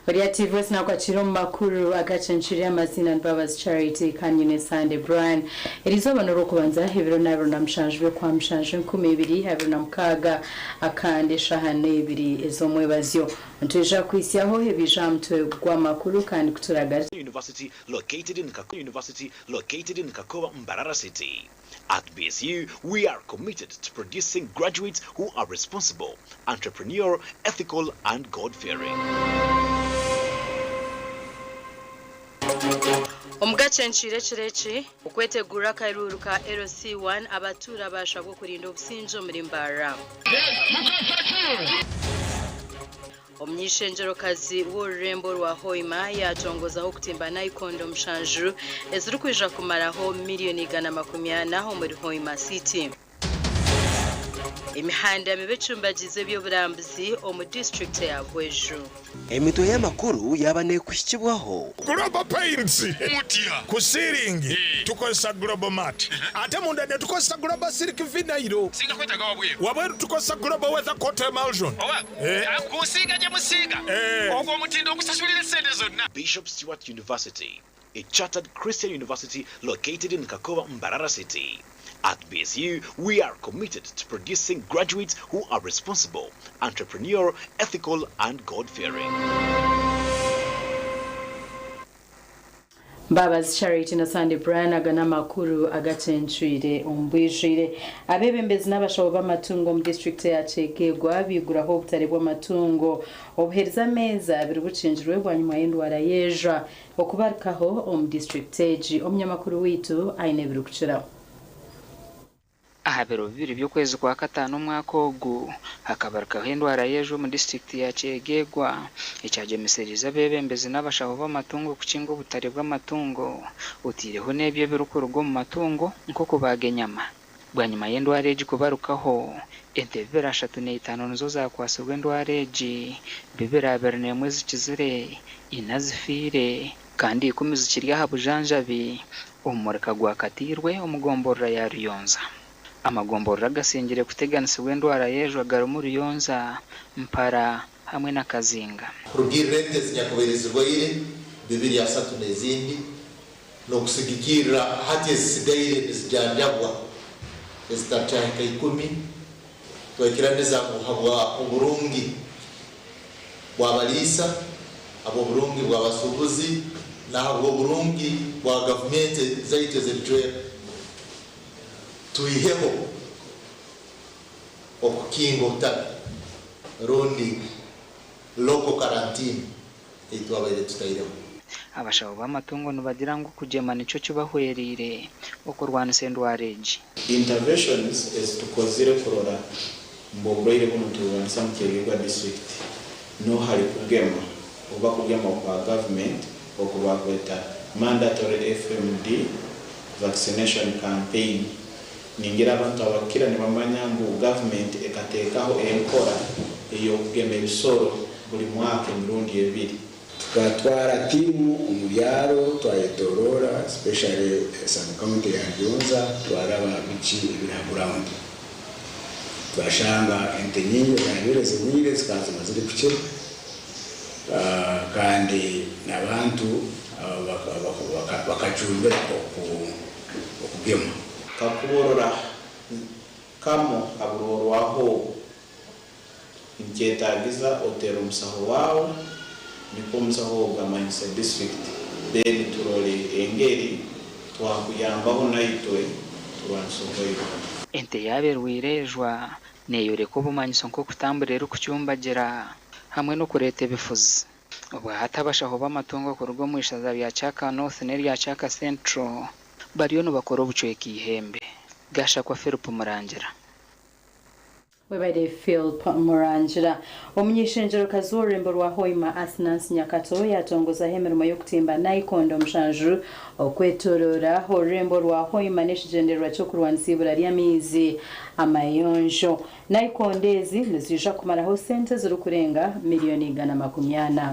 Variative na kwa chiromu makuru agacenchiri amazina Mbabazi Charity Kanyine Sande Brian Elizoba Norokubanza hebero nabo namshanjwe kwa mshanje 12 hebero namukaga akandesha hane 2 ezo mwebazyo nteja kwisyaho hebijamtwe gwa makuru kandi kuturagara University located in Kakowa Mbarara City. At BSU, we are committed to producing graduates who are responsible, entrepreneurial, ethical, and God-fearing. Omugachenchire chireci ukwetegura kairuruka LC1 abatura basha bwo kurinda obusinjo muri Mbara. Omnyishenjerokazi w'ururembo rwa Hoima yatongozaho kutimba naikondo mshanju eziri kwija kumaraho miliyoni 180 muri Hoima City. Imihanda mibecumbagize by'oburambuzi omu district ya Bweju. Emito y'amakuru yabane kushikibwaho. Global Paints mutia kusiringi tukosa Global Mat. Ate mundade tukosa Global Silk Vinyl. Singa kwetaga wabweru. Wabweru tukosa Global Weather Coat Emulsion. Kusiga je musiga. Ogwo mutindo okusasulira sente zonna. Bishop Stewart University, a chartered Christian university located in Kakowa Mbarara City. At BSU, we are committed to producing graduates who are responsible, entrepreneurial, ethical, and God-fearing. Mbabazi Charity na Sande Brian agana makuru agacenchire ombwijire abebembezi n'abashaho b'amatungo mu district ya Chekegwa biguraho obutare bw'amatungo obuhereza meza biri bucinjirwe bwanyuma y'indwara yeja okubarikaho mu district eji omnyamakuru witu aine birukuchira Ahabero bibiri by'ukwezi kwa katano mwaka ogu hakabarikaho indwara yejo mu district ya Chegegwa icyagemiseriza bebembezi n'abashaho b'amatungo kukinga obutare bw'amatungo utireho n'ebyo birukurugo mu matungo nko kubaga enyama bwanyuma y'indwara eji kubarukaho ente 35 nizo zakwasirwa indwara eji 21 zikizire inazifire kandi 10 zikiri ahabujanjabi omurika gwakatirwe omugomborera ya Ruyonza. Amagomborera gasengere kuteganisibwa indwara yejo agarumuri Ruyonza Mpara hamwe na Kazinga. Rugirente zinyakuberezerwa ire 2003 n'izindi no kusigikira hati zisigaire zijanjabwa ezitachaka 10 twakira neza muhabwa uburungi bwabalisa abo burungi bwabasubuzi na abo burungi bwa government zaiteze bitwe tuiheho okukingo tabi rondi local quarantine itwabere tutaireho abashaho b'amatungo nubagira ngo kugema nico cyubahwerire okurwanisa indwara eji interventions tukozire kurora mbobroire bumuntu wanisa mu Chegegwa district no hari kugema oba kugema kwa government okuba kweta mandatory FMD vaccination campaign ningira abantu abakira ni bamanya ngo government ekatekaho enkora iyo kugema ebisoro buli mwaka mirundi ebiri twatwara timu umuyaro twayetorora especially some county ya Ruyonza twaraba bici ibiraground twashanga ente nyingi zabireze mwire zikaza maziri kuche kandi nabantu bakajumbira okugema kakuborora kamo aburoro aho injetagiza otero musaho wawe nipo musaho bwamanyisa district then turole engeri twakuyambaho nayitwe tubansohoye ente yaberwirejwa neyore ko bumanyiso nko kutamburera kucyumbagira hamwe no kureta bifuza ubwo hatabashaho b'amatungo ku rugo mu ishaza bya Chaka North n'erya Chaka Central bariyo no bakora obucweka ihembe gasha kwa Philip Murangira webade Philip Murangira omunyeshenjero kazorembo rwa Hoima Asnance Nyakato yatongoza hemeruma yo kutimba naikondo mushanju okwetorora horembo rwa Hoima neshijenderwa cyo kurwansibura lya mizi amayonjo naikondezi nizisha kumaraho sente z'urukurenga miliyoni 180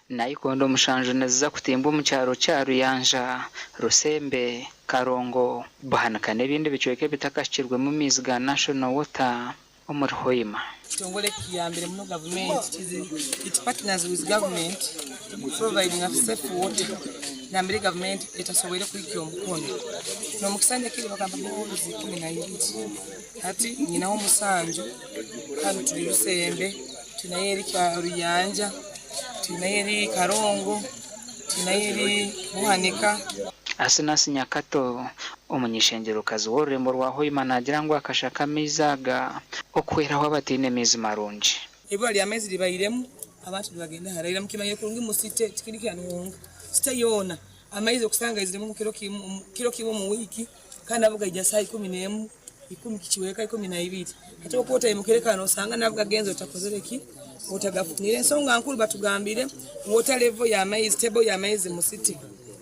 naikondo mushanju naza kutimba mu cyaro cya Ruyanja Rusembe Karongo bahanaka n'ibindi bicweke bitakashirwe mu mizi ga National Water omuri Hoima tongole kiyambere mu government it partners with government providing of safe water nambere government etasobwere kwikyo mukono no mukisanja kiri bakamba bozi 12 ati nyinaho musanju kandi turi Rusembe tunayeri kya Ruyanja tunayeri Karongo tunayeri Muhanika Asnance Nyakato omunyeshengero kazi worembo rwa Hoima nagira ngo akashaka mizaga okweraho abatine mizi marunji ibali ya mezi libayiremu abantu bagenda harayira mukimanye kurungi musite tikiriki yanunga sitayona amaize okusanga iziremu mu kilo kimu mu wiki kandi avuga ija saa 10 10 kichiweka 12 ati okota imukerekano osanga navuga genzo takozereki otagafunire ensonga nkulu batugambire water level ya amaize table ya amaize mu city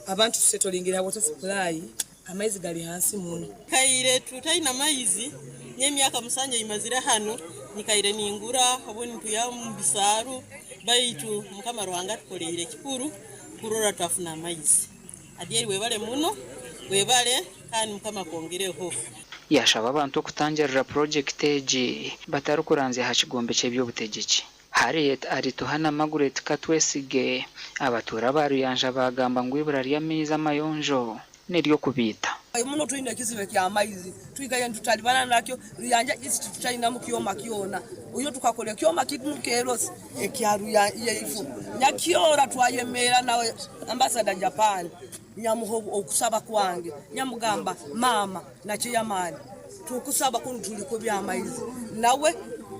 abantu setolingira water supply amaizi gali hansi muno kaire tutaina maizi nyemyaka musanja imazira hano nikaire ningura obuntu ya mbisaru baitu mukama rwanga tukoleire kikuru kurora twafuna maizi adieri webale muno webale kandi mukama kongereho yashaba abantu kutangirira project eji batarukuranze hashigombe cyebyo butegeki Harriet arituhana Margaret Katwesige abatura baruyanja bagamba ngo ibura lya miza amayonjo neryo kubita muno tuine kizibe kya maizi tuikaye tutalibana nakyo ruyanja isi tutaina mukiyoma kiona uyo tukakole kiyoma kidukerosi ekyaru ya ifu nyakiora twayemera nawe ambassador Japan nyamuho okusaba kwange nyamugamba mama nakyo yamani tukusaba kuntu tuliko bya maizi nawe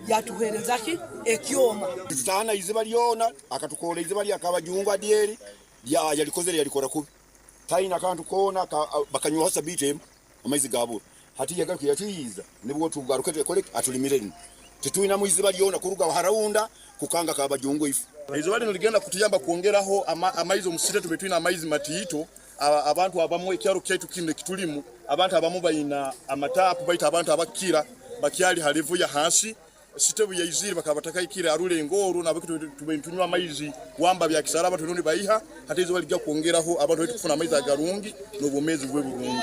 yatuhereza ki ekyoma tutana iziba lyona akatukola iziba lya kabajungwa dieri yalikozere yalikora kubi taina kantu kona bakanywa sabite amaizi gabo hati yagaruka yatiyiza nibwo tugarukete kole atulimireni tituina muiziba lyona kuruga haraunda kukanga kabajungwa ifu iziba lino ligenda kutuyamba kuongeraho amaizi omusite tubetwina amaizi matito abantu abamwe kyaro ketu kinde kitulimu abantu abamu bayina amatapu baita abantu abakira bakyali halevu ya hasi sitebu ya iziri bakabataka ikira arule ngoro na bakitu tubetunywa amaizi wamba bya kisaraba tunoni baiha hata izo balijja kuongeraho abantu wetu kufuna amaizi agarungi n'obumezi bwe burungi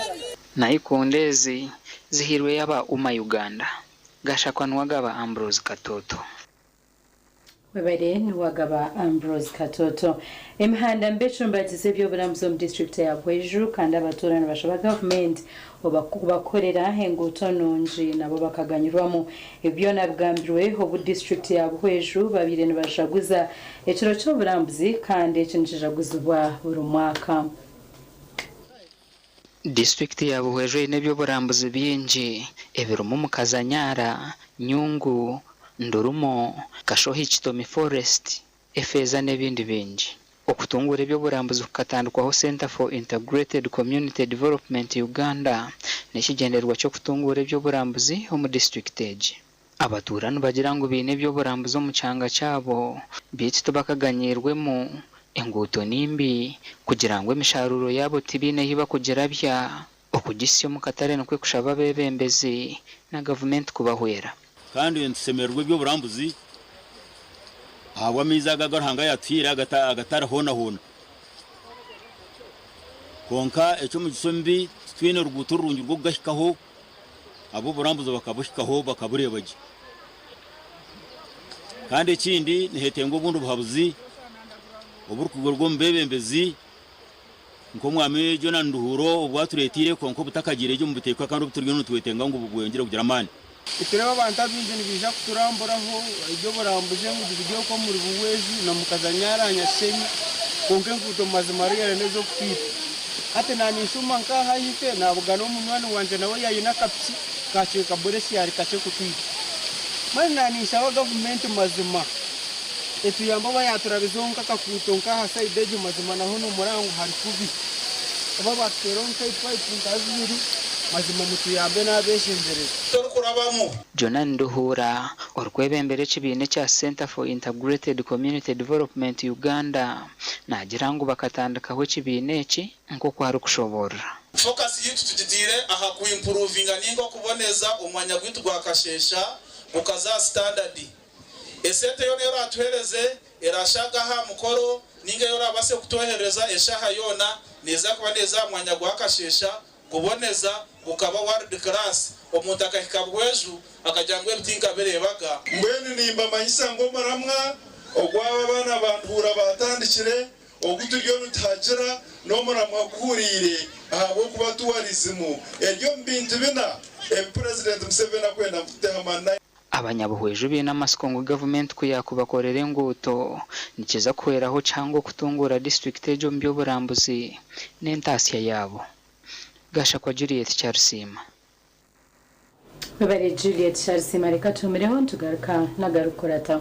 naikondezi zihirwe yaba uma Uganda gashakwa nwagaba Ambrose Katoto webade nwagaba Ambrose Katoto emihanda mbechumba tizebyo buramzo mu district ya Bweju kandi abaturana bashaba government obakorera henguto nunji nabo bakaganyirwamo ibyo nabwambirwe obu district ya Bweju babire nibashaguza ekiro cyo burambuzi kandi ekinjijaguzibwa buri mwaka district ya Bweju inebyo burambuzi byinji ebirumu mukazanyara Nyungu Ndurumo Kashohi Chitomi Forest Efeza n'ebindi bingi okutungura ebyo burambuzi kukatandikwaho Center for Integrated Community Development Uganda nekigenderwa cyo kutungura ebyo burambuzi mu district eji abaturano bagira ngo bine ebyo burambuzi mu cyanga cyabo bitito bakaganyirwemo enguto nimbi kugira ngo emisharuro yabo tibine hiba kugira bya okugisyo mu katare no kwekushaba bebembezi na government kubahwera kandi nsemerwe byo burambuzi hawa mizaga garhanga yatira agatara hona konka echo mu gisombi twine ruguturungi rwo gashikaho abo burambuzi bakabushikaho bakaburebaje kandi ikindi nihetengo bundu buhabuzi oburukugwa rwo mbebembezi nko mwame jona nduhuro obwaturetire konko butakagire cyo mu butekwa kandi buturyo n'utwetenga ngo bugwengere kugira amani itureba abantu abinje nibija kuturamboraho ibyo burambuje ngo bigyo ko muri buwezi na mukazanyara nyasemi konke nguto mazimariya nezo kwita ate nani nshuma nka hayite nabugano munwani wanje nawe yayina kapsi kache kaboresi yari kache kutwita mani nani nshawa government mazima etuyamba bayaturabizo nka kakuto nka hasaideje mazima na hono murango hari kubi oba batera pipe nkazibiri mazima mutuyambe n'abeshengereza turukurabamo Jonan Nduhura orwebembere kibine cya Center for Integrated Community Development Uganda nagira ngo bakatandikaho kibine eki nko kwari kushobora focus yitu tugitire aha ku improvinga ningo kuboneza umwanya gwitu gwakashesha mukaza standard esete yone yora atuhereze erashaga ha mukoro ninge yora base kutohereza eshaha yona neza kubaneza mwanya gwakashesha kuboneza gukaba world class omuntu akahikabweju akajangwe bitinga berebaga mbweni nimba manyisa ngo maramwa ogwaba bana bandura batandikire oguturyo nutagira no muramwa kurire abo kuba tuwarizimu eryo mbintu bina president Museveni akwenda mfitehamana abanyabuhweju bina Maskongo government kuyakubakorera nguto nikiza kweraho cyangwa kutungura district ejo mbyo burambuzi n'entasiya yabo gasha kwa Juliet Charsima Bari Juliet Charsima reka tumireho tugaruka nagarukorata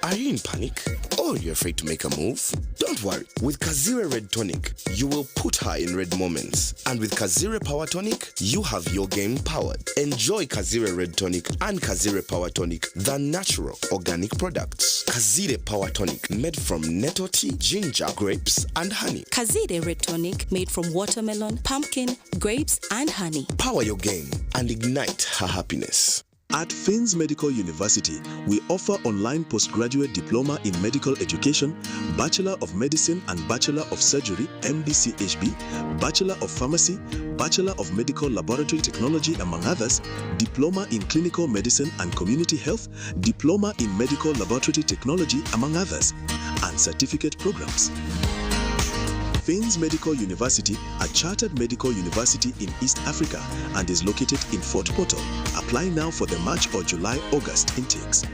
Are you in panic? Or you're afraid to make a move? Don't worry. With Kazire Red Tonic, you will put her in red moments. And with Kazire Power Tonic, you have your game powered. Enjoy Kazire Red Tonic and Kazire Power Tonic, the natural organic products. Kazire Power Tonic, made from nettle tea, ginger, grapes, and honey. Kazire Red Tonic, made from watermelon, pumpkin, grapes, and honey. Power your game and ignite her happiness. At Fins Medical University, we offer online postgraduate diploma in medical education, Bachelor of Medicine and Bachelor of Surgery, MDCHB, Bachelor of Pharmacy, Bachelor of Medical Laboratory Technology, among others, Diploma in Clinical Medicine and Community Health, Diploma in Medical Laboratory Technology, among others, and certificate programs. Fins Medical University, a chartered medical university in East Africa and is located in Fort Portal. Apply now for the March or July-August intakes.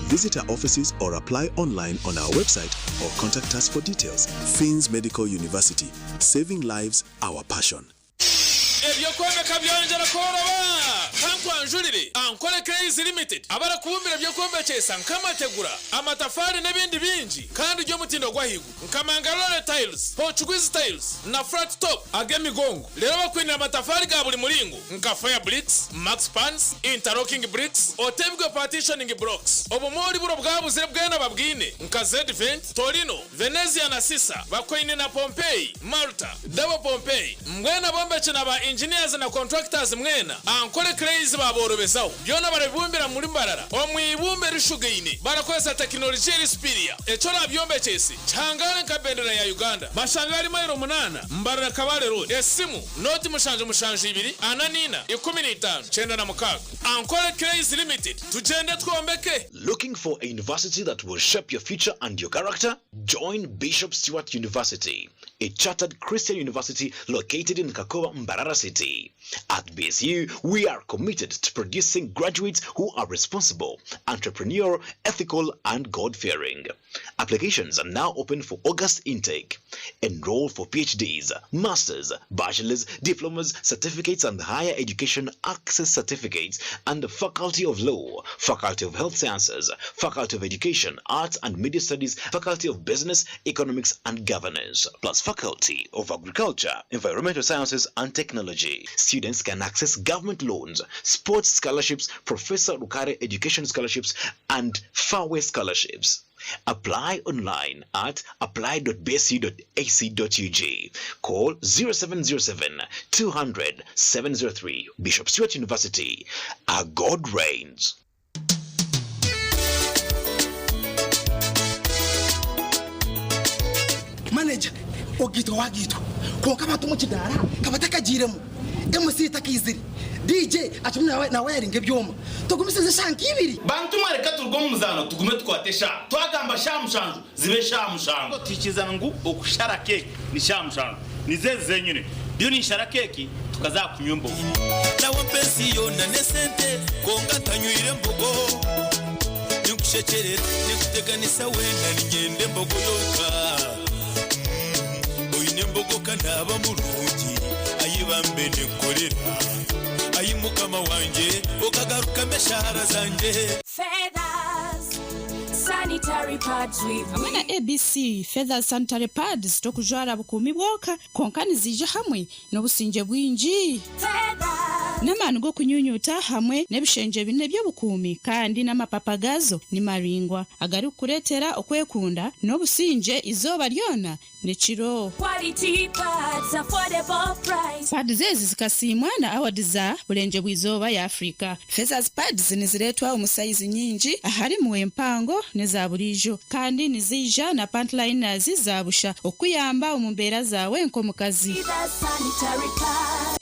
Visit our offices or apply online on our website or contact us for details. Fins Medical University, saving lives, our passion. Ebyokweme kabyonjera koroba kankwanjurire ankole Crazy Limited abara kubumbira byokweme cyesa nkamategura amatafari n'ibindi binji kandi ryo mutindo gwahigu nkamangalore tiles Portuguese tiles na flat top agemigongo rero bakwinira amatafari ga buri muringo nka fire bricks max pans interlocking bricks otebwe partitioning blocks obumori buro bwabuzire bwena babwine nka Z-Vent Torino Venezia na Sisa bakwine na Pompeii Malta Double Pompeii mwena bombe cyana ba engineers na contractors mwena ankole Crazy baborobezaho byona barabibumbira muri mbarara omwibumbe rishugeine barakwesa technology rispiria eco rabyombe cyese cyangane kabendera ya Uganda bashangari mayiro 8 mbarara kabare road esimu noti mushanje 2 ananina 15 chenda na mukaga ankole Crazy Limited tugende twombeke. Looking for a university that will shape your future and your character? Join Bishop Stewart University, a chartered Christian university located in Kakowa, Mbarara City. At BSU, we are committed to producing graduates who are responsible, entrepreneurial, ethical, and God-fearing. Applications are now open for August intake. Enroll for PhDs, Masters, Bachelors, Diplomas, Certificates, and Higher Education Access Certificates, and the Faculty of Law, Faculty of Health Sciences, Faculty of Education, Arts and Media Studies, Faculty of Business, Economics, and Governance, plus Faculty of Agriculture, Environmental Sciences, and Technology. Students can access government loans, sports scholarships, Professor Rukare Education Scholarships, and Fairway Scholarships. Apply online at apply.bsu.ac.ug. Call 0707 200 703. Bishop Stewart University. Our God reigns. Manager, ogito wagito. Konka batumukidara, kabataka jiremu. MC takiziri. DJ atumwe na wiring ebyoma. Tugumisize shanki ibiri. Bantu mareka turgo muzano tugume twatesha. Twagamba shamushanju zibe shamushanju. Tikizana ngu okushara cake ni shamushanju. Nizeze nyine. Byo ni shara cake tukaza kunyumbo. Nawe pesi yona nesente konga tanyuire mbogo. Nikushekere nikuteganisa wenda ngende mbogo yoka. Oyine mbogo kanaba mulungi. bambe nikolera ayi mukama wanje okagaruka meshahara zanje Feathers sanitary pads hamwe na ABC Feathers sanitary pads tokujara bukumi bwoka konkani zije hamwe n'obusinje bwinji n'amantu go kunyunyuta hamwe n'ebishenje bine byo bukumi kandi n'amapapagazo ni maringwa agari kuretera okwekunda n'obusinje izoba lyona nechiro quality pads affordable price pads zezi zikasimwa na awards bulenje bwizoba ya Afrika. Feathers pads niziretwa umusize nyinji ahari mu empango neza burijo kandi nizija na pantliners zabusha okuyamba umumbera zawe nkomukazi.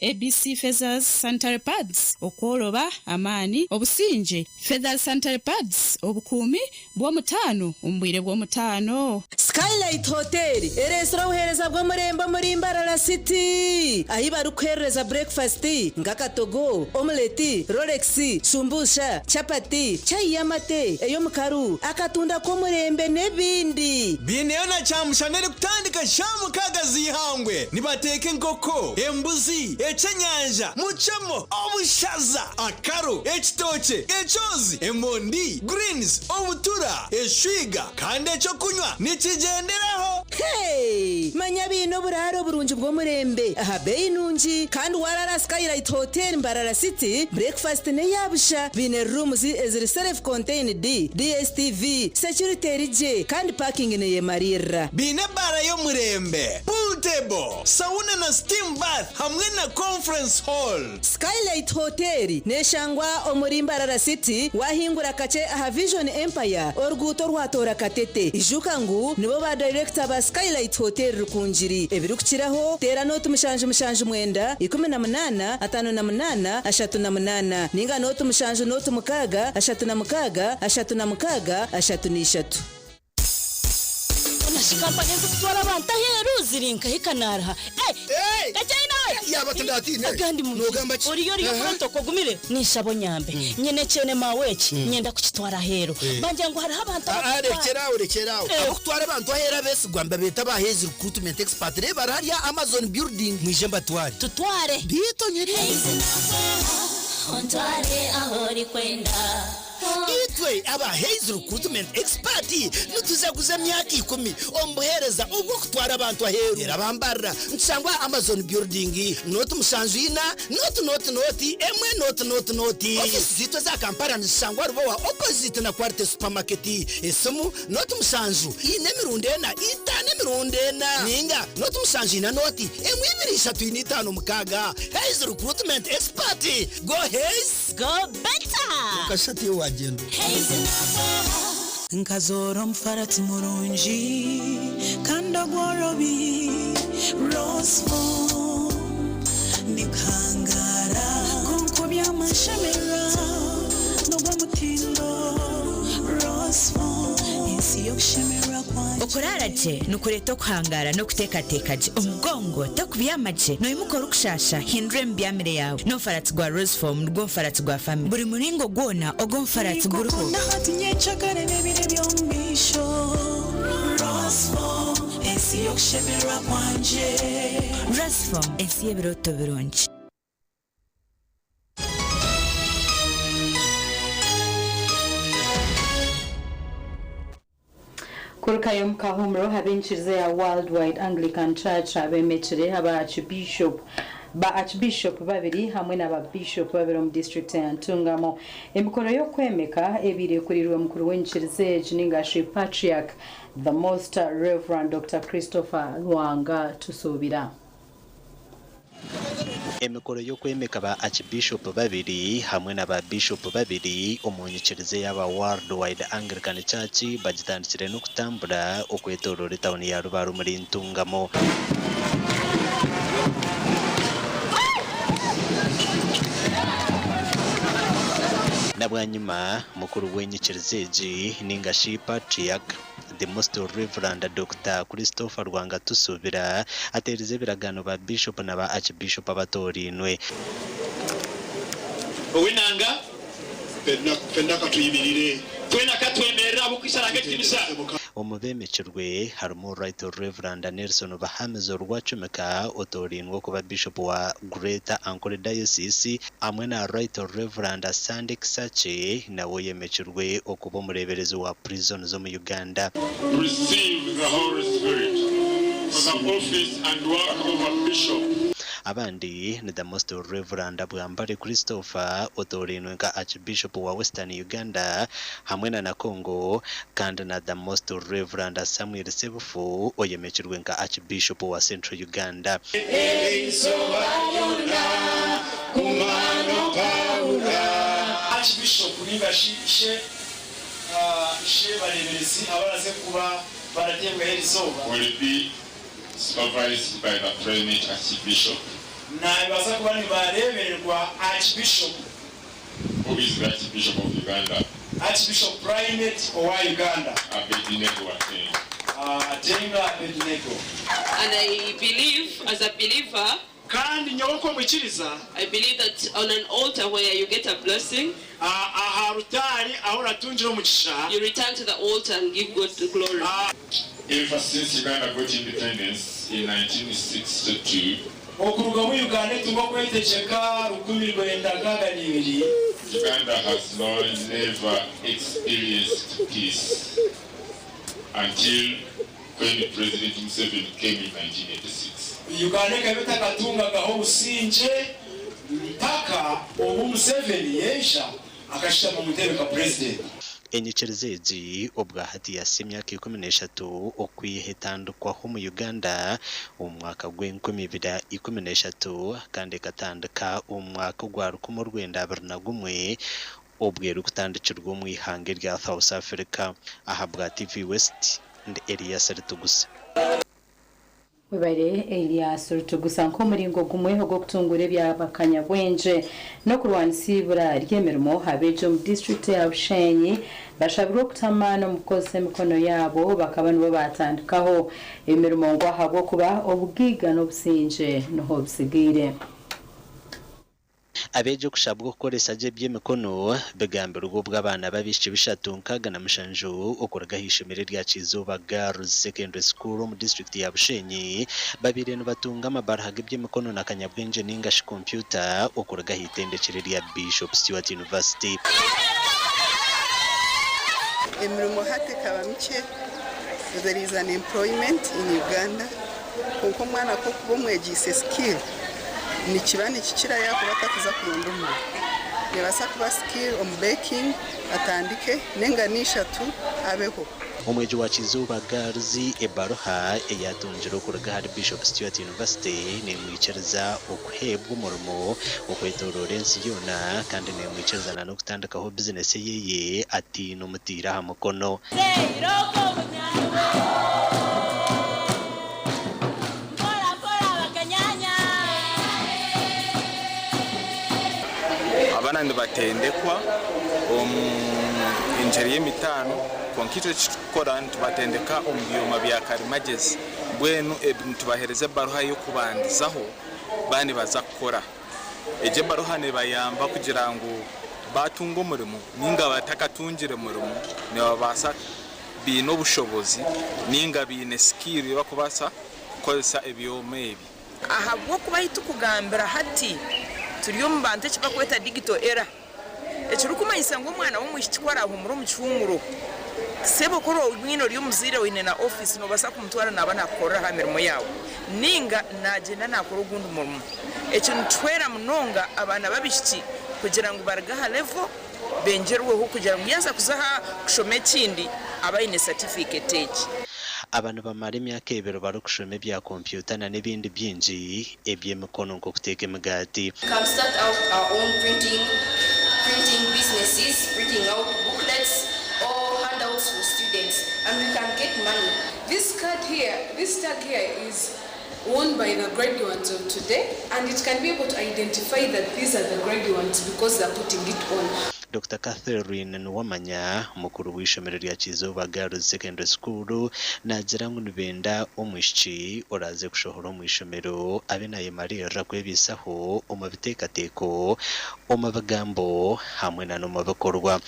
ABC Feathers sanitary pads okoroba amani obusinje. Feathers sanitary pads obukumi bwo mutano umbwire bwo mutano. Skylight Hotel eresora uhereza bwo murembo muri Mbarara City ahiba rukwereza breakfast ngakatogo omelette Rolex sumbusha chapati chai yamate eyo mukaru akatunda ko murembe nebindi bineona chamushanere kutandika shamu kagazi hangwe nibateke nkoko embuzi echenyanja muchamo obushaza akaro ekitoche echozi emondi greens obutura eshwiga kandi echo kunywa nikigenderaho. Hey manya bino buraro burunji bwo murembe aha bei nunji kandi warara Skylight Hotel Mbarara City breakfast ne yabusha bine rooms eziri self contained DSTV security rije kandi parking ne yemarira bine bara yo murembe pool table sauna na steam bath hamwe na conference hall. Skylight Hotel neshangwa omuri Mbarara City wahingura kace aha Vision Empire orguto rwatora katete ijuka ngu nibo ba director ba Skylight Hotel rukunjiri ebirukiraho tera note mushanje mwenda 18 58 38 ninga note mushanje note mukaga 36 Nashikampanye kutwara abantu aheru zirinka hikanara gacayina yabatandatine agandi mu uriyo protoko gumire nishabo nyambe nyene cene maweki nyenda kukitwara hero banje ngo hari abantu urekeraho abo kutwara abantu ahera bese gwamba beta bahezi recruitment expert barari ya Amazon building mwije mbatware tutware bito nyeri ontware ahori kwenda itwe aba Haze recruitment expert nutuzaguza myaka 10 ombohereza ubwo kutwara abantu aheru erabambara nsangwa Amazon building note musanjina note emwe note office zito za Kampala nsangwa rubo wa opposite na Quarte supermarket esomu note musanju ine mirundena itane mirundena ninga note musanjina note emwe 235 mukaga Haze recruitment expert go Haze go better kashati wagendo nkazoro mfarati murunji kanda gworobi roseful nikangara kunkobya mashamera nogwa mutindo roseful isi yokushemera kwanje okuraraje nukureto kuhangara no kutekatekaje umugongo tokubyamaje no imukora ukushasha hindure mbyamire yawe no farati gwa roseful ngo farati gwa family buri muringo gwona ogo farati guruho nahatinye chakare nebire byombisho roseful isi yokushemera kwanje roseful isi yebiroto birungi. Kurukayo mkahumro habinchirize ya Worldwide Anglican Church abemechire haba Archbishop babiri hamwe na bishop babiri mu district ya Ntungamo emikoro yo kwemeka ebire kurirwa mukuru w'enchirize Jiningashi Patriarch the Most Reverend Dr. Christopher Lwanga Tusubira. Emikoro yo kwemeka ba Archbishop babiri hamwe na ba bishop babiri omunyikirize y'aba Worldwide Anglican Church bagitandikire no kutambura okwetorora town ya Rubaru muri Ntungamo. Nabwanyuma mukuru w'enyikirize Jiningashi Patriarch the Most Reverend Dr. Christopher Lwanga Tusubira aterize biragano ba bishop na ba archbishop abatorinwe owinanga penda katuyibirire twena katwemerera bukishara kekimisha omubemekirwe harimo Right Reverend Nelson Bahamezo Rwacumeka otorindwa kuba Bishop wa Greater Ankole Diocese amwe na Right Reverend Sandy Kisache nawe yemekirwe okuba umureberezi wa prison zo mu Uganda. Receive the Holy Spirit for the office and work of a bishop. Abandi ni the Most Reverend Bwambale Christopher otorindwe nka Archbishop wa Western Uganda hamwe na Congo kandi na the Most Reverend Samuel Sebufu oyemekirwe nka Archbishop wa Central Uganda. Archbishop nibashishe bareberezi abaraze kuba baratemwe herizoba will be supervised by the Primate Archbishop. Na baza kuba ni barebererwa Archbishop. Who is the Archbishop of Uganda? Archbishop Primate wa Uganda. Abednego Atenga. Atenga Abednego. And I believe, as a believer, kandi nyoko mwikiriza, I believe that on an altar where you get a blessing, you return to the altar and give God the glory. Ever since Uganda got independence in 1962, Uganda has never experienced peace until when President Museveni came in 1986. Uganda kabeta katunga gaho businje mpaka obu Museveni yesha akashita mu mutebe ka president. Enyikerezezi obwahati ya semyaka 13 okwihetandukwaho mu Uganda umwaka gw'2013 kandi katandika umwaka gwa 2021 obweru kutandikirwa mu ihange rya South Africa ahabwa TV West and Elias Rutugusa. Wibare Elias Rutugusa nko muringo gumweho go kutungure byabakanya bwenje no kurwanisibura ryemerimo habeje mu district ya Bushenyi bashabiro kutamana mukose mikono yabo bakaba nibo batandikaho emirimo ngo habo kuba obwiga no businje no hobisigire. Abeje kushabwa gukoresha je by'emikono begambira ubwo bw'abana babishye bishatu nkaga na mushanju okoraga hishimire rya Kizuba Girls Secondary School mu district ya Bushenyi babire no batunga amabaraga by'emikono na kanyabwenje n'ingashi computer okoraga hitendekere rya Bishop Stewart University. Emirimo hatekaba mike, there is an employment in Uganda kuko mwana ko kubomwegise skill ni kibani kikira yako batakuza kurondoma nebasa kuba skill on baking atandike nenganisha tu abeho. Umweji wa Kizuba Girls ebaroha eyatunjiro kuraga hari Bishop Stewart University ne mwicereza okuhebwa umurimo okwetorora ensiyona kandi ne mwicereza no kutandikaho business yeye ati no mutira ha mukono. Abana ndibatendekwa injeri y'emitano konkito chikora ntubatendeka omubyoma bya karimagezi bwenu ntubahereze baruha yo kubandizaho bani baza gukora eje baruha ne bayamba kugira ngo batunga umurimo ninga batakatungire umurimo ne babasa bino bushobozi ninga bine skill yo bakubasa kukozesa ebyoma ebi aha bwo kubahita kugambira hati turiyo mbante kiba kweta digital era ekirukumanyisa ngo umwana wo mushikora aho muri mucyunguro sebo koro mwino ryo muzire wine na office no basa kumutwara nabana kora ha mirimo yawo ninga nagenda nakora ugundi murimo ekintu twera munonga abana babishiki kugira ngo baragaha level bengerweho kugira ngo yaza kuzaha kushome kindi abayine certificate eki. Abantu bamara imyaka ebero barukushome bya computer na n'ibindi byinji eby'emikono ngo kuteka imigati. Can start out our own printing businesses, printing out booklets or handouts for students, and we can get money. This tag here is worn by the graduates of today, and it can be able to identify that these are the graduates because they're putting it on. Dr. Catherine Nwamanya mukuru w'ishomero rya Kizuba Girls Secondary School nagira ngo nibenda omwishiki oraze kushohora mu ishomero abe naye Maria kwebisaho omabitekateko omabagambo hamwe na no mabakorwa.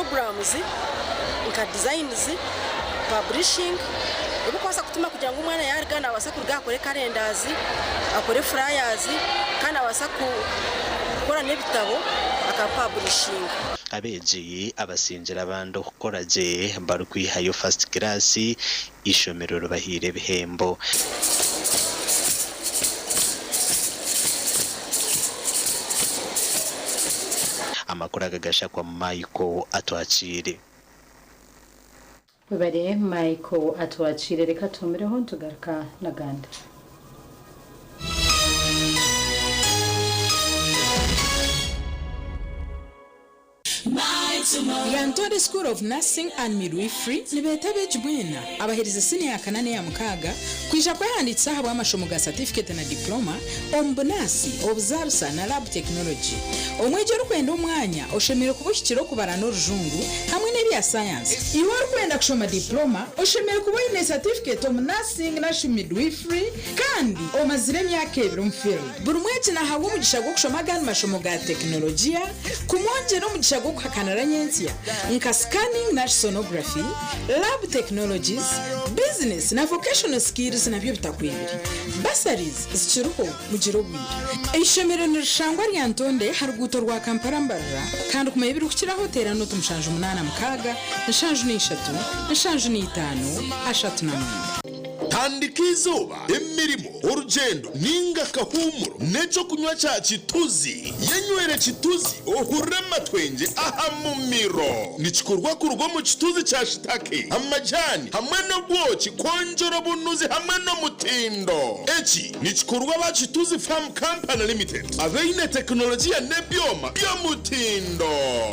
programs nka designs publishing ubukosa kutuma kugira ngo umwana yarigana abasa kurga akore calendars akore flyers kandi abasa gukora n'ibitabo akapublishing abeji abasinjira abandi okukoraje bari kwihayo first class ishomero rubahire bihembo amakuru agagasha kwa Michael atwacire Webare Michael atwacire reka tumireho ntugaruka naganda Yantore School of Nursing and Midwifery nibetabe jibwena abahereza sini ya kanane ya mukaga kwisha kwa handitsa habwa amashomo ga certificate na diploma ombunasi obuzarsa na lab technology omwejero kwenda umwanya oshemere kubushyikiro kubarano rujungu hamwe n'ebya science iwe kwenda kushoma diploma oshemere kubona certificate of nursing na midwifery kandi omazire myaka 2 mfield buri mwete na hawo mugisha gwo kushoma gan mashomo ga technology kumwongera umugisha gwo kuhakanara nyentia nka scanning na sonography lab technologies business na vocational skills na byo bitakwibiri basaries zichiruho mugiro bwira ishomero nirishangwa ryantonde haruguto rwa Kampala mbarra kandi kumayibiri kukira hotera no tumushanju 8 mukaga nshanju ni 3 nshanju ni 5 ashatu na 1 tandika izuba emirimo urugendo ninga kahumuro neco kunywa cha kituzi yenywere kituzi ohurema twenge aha mumiro nikikorwa ku rugo mu kituzi cha shitake amajani hamwe no bwoki konjoro bunuzi hamwe no mutindo eki nikikorwa ba kituzi farm company limited aveine teknolojia nebyoma byo mutindo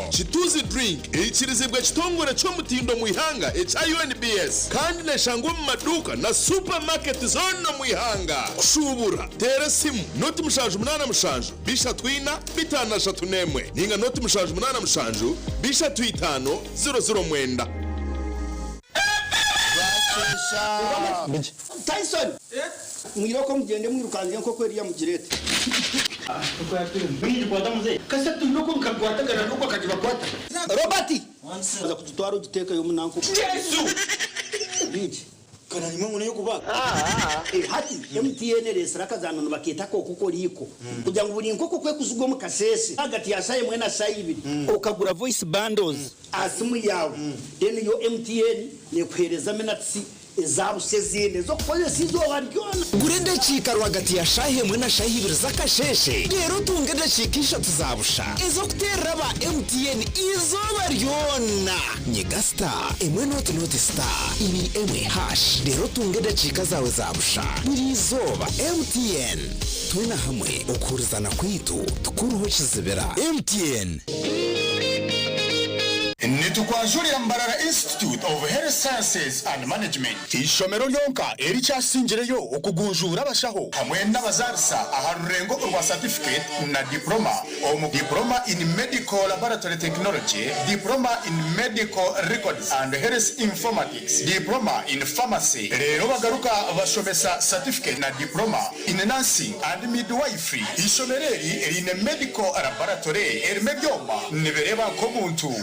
kituzi drink ikirizibwa kitongore cyo mutindo mu ihanga HIUNBS kandi nashangwa mu maduka na supermarket zone mu ihanga kushubura tere simu noti mushanju 8 mushanju bisha twina bitana shatu nemwe ninga noti mushanju 8 mushanju bisha twitano 00 mwenda Tyson mwiroko mugende mwirukanze nko kweri ya mugirete Mwingi kwa damu ze kasa tunoko nkagwata kana nuko kajiba kwata Robert aza kututwara ugiteka yo munanko Yesu Biji kana nimwe mune yo kubaga hati MTN resera kazana bakita ko kuko liko kugira ngo buri nkoko kwe kuzugo mu kasese hagati ya saye mwe na saye ibiri ukagura voice bundles asimu yawe then yo MTN ne kwereza menatsi ezabuse zinde zo koze sizo baryona gurende chika rwagati ya shahe mwe na shahe ibiri zakasheshe rero tungende chikisha tuzabusha ezo kuteraba MTN izo baryona nyegasta emwe not star ini emwe hash rero tungende chika zawe zabusha birizoba MTN twena hamwe ukurizana kwitu tukuruho kizibera MTN Nitukwanjurira Mbarara Institute of Health Sciences and Management ishomero lyonka eri cyasingireyo okugunjura abashaho hamwe n'abazarisa aharurengo rwa certificate na diploma diploma in medical laboratory technology diploma in medical records and health informatics diploma in pharmacy rero bagaruka bashomesa certificate na diploma in nursing and midwifery ishomereri eri medical laboratory eri mebyoma nibereba ko muntu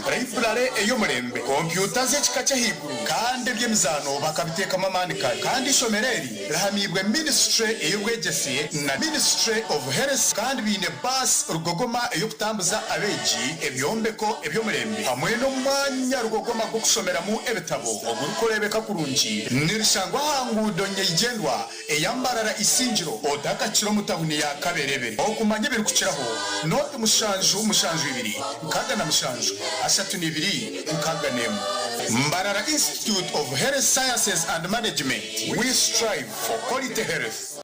eyo murembe computer ze kikacha higuru kandi byemizano bakabiteka mamanika kandi shomereri rahamibwe ministry eyogwegesiye na ministry of health kandi bine bus rugogoma eyo kutambuza abeji ebyombeko ebyo murembe hamwe no mwanya rugogoma go kusomera mu ebitabo ogukorebeka kurungi nirishangwa hangudo nyegendwa eyambarara isinjiro odaka kiro mutabuni ya kaberebe okumanye biri kukiraho note mushanju 2 kandi na mushanju ashatu ni 2 Ukaganemu. Mbarara Institute of Health Sciences and Management. We strive for quality health.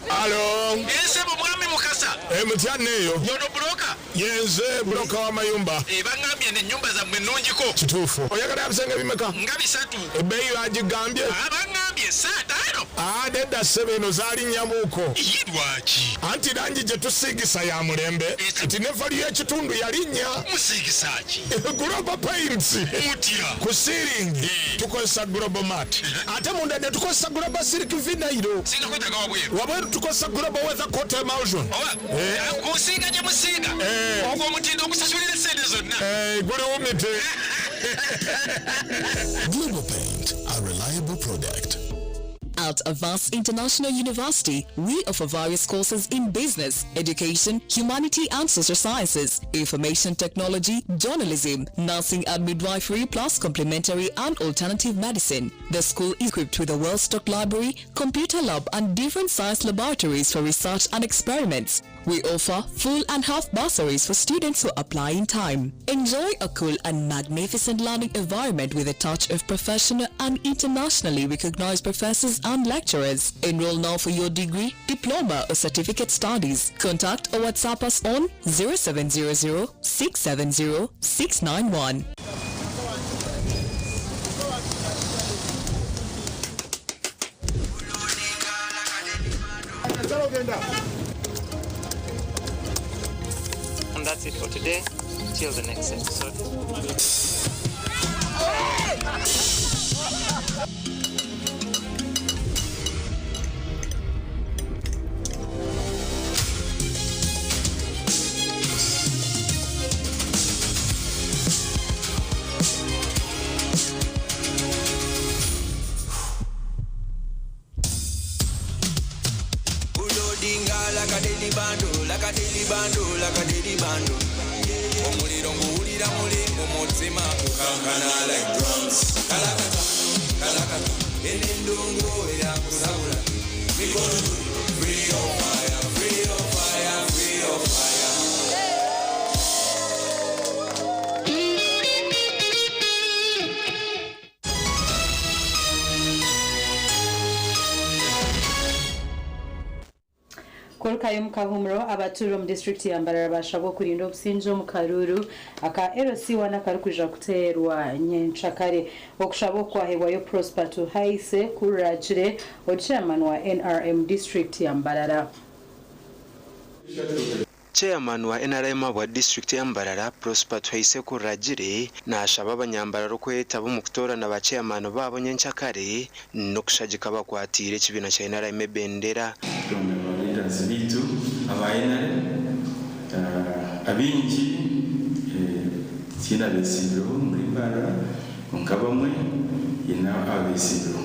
Hello. Ese mwami mukasa. Mutianeyo. Yono broka. Yenze broka wa mayumba. Bangambye ne nyumba za mwenonjiko. Kitufu. Oyagala absenga bimeka. Ngabisatu. Ebeyo agigambye. Abangambye satano. Deda 7 zali nyamuko. Yidwachi. Anti danji je tusigisa ya murembe. Ati nefali ya kitundu yalinya. Musigisachi. Global Paints. Mutia. Kusiringi. Tukosa Global Mat. Ate mundade tukosa Global Silk Vinyl. Singa kwetaka wabweru. Wabweru tukosa Global Weather Coat Emulsion. Kusinga je musiga. Ogwo mutindo kusashulira sente zonna. Gure umite. Global Paint, a reliable product. At Avas International University, we offer various courses in business, education, humanity and social sciences, information technology, journalism, nursing and midwifery, plus complementary and alternative medicine. The school is equipped with a well-stocked library, computer lab and different science laboratories for research and experiments. We offer full and half bursaries for students who apply in time. Enjoy a cool and magnificent learning environment with a touch of professional and internationally recognized professors and lecturers. Enroll now for your degree, diploma or certificate studies. Contact or WhatsApp us on 0700 670 691. And that's it for today. Till the next episode. Omuliro nguwulira mulimbo mutima kukankana like drums. Kalakata, kalakata, enendongo eyakusabula. Because free your fire, free your fire, free your fire. Kolkayo mukahumro abaturo mu district ya Mbarara bashabo kurinda obusinjo mu Karuru aka RC wana karukuja kuterwa nyenchakare okushabo kwahewayo Prosper to Haise kurajire o chairman wa NRM district ya Mbarara. Chairman wa NRM wa district ya Mbarara Prosper Twaise kurajire na ashaba abanyambararo kweta bo mukutora na ba chairman babo nyenchakare no kushagika bakwatire kibina cya NRM bendera zibitu abayenare abinji kina besibiro muri Mbarara nkabamwe ina abesibiro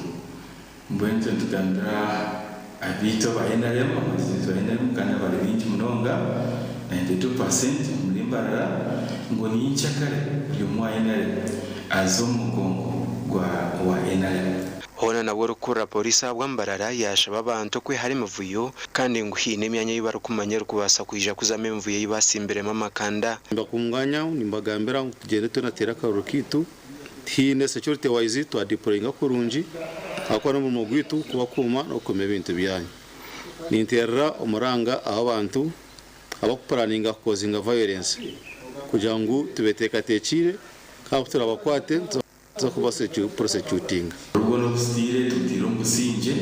mbwenze tugandra abito abayenare amazizo abayenare kana bari binji munonga 92% muri Mbarara ngo ni nchakare y'umwayenare azomugongo wa NRM. Hona na worukura polisi abwa Mbarara yashaba abantu kwe hari muvuyo kandi nguhine emyanya yibarukumanya rukubasa kuija kuzama emvuyo yibasimbere mamakanda mbakunganya nimbagambira tugende tunatera karukitu hine security wise to deployinga kurunji akora mu mugwitu kubakuma no kome ibintu byanyu ninterra umuranga abantu abakuparaninga kozinga violence kugira ngo tubeteka tekire kabutura bakwate zo kubase prosecuting urugono stile tutiro musinje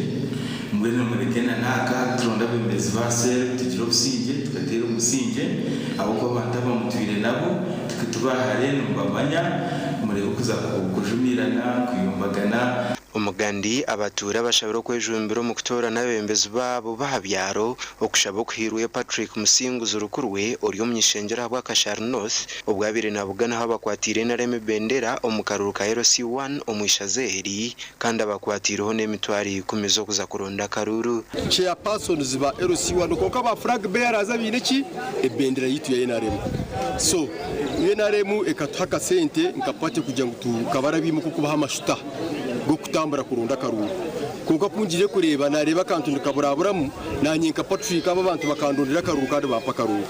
mbwene murekena naka turonda bemezi base tutiro musinje tukatera musinje abako bantaba mutwire nabo tukatubahare numbamanya mureko kuza kujumirana kuyumbagana umugandi abatura bashabiro kwejumbiro mu kutora nabembezi babo bahabyaro okushabo kuhiruye Patrick Musinguzo rukurwe oriyo myishengera bwa Kashar North obwabire nabugana habakwatire NRM bendera omukaruru ka RC1 omwishazeri kandi abakwatireho n'emitwari kumizo kuza kuronda karuru chairperson ziba RC1 koka ba flag bearers abineki ebendera yitu ya NRM so NRM ekataka sente nkapate kujya tukabara bimu kukubaha amashuta go kutambura kurunda karuru kuko punjire kureba nareba kantu ndikaburaburamu nanyinka Patrick aba bantu bakandundira karuru kandi bapa karuru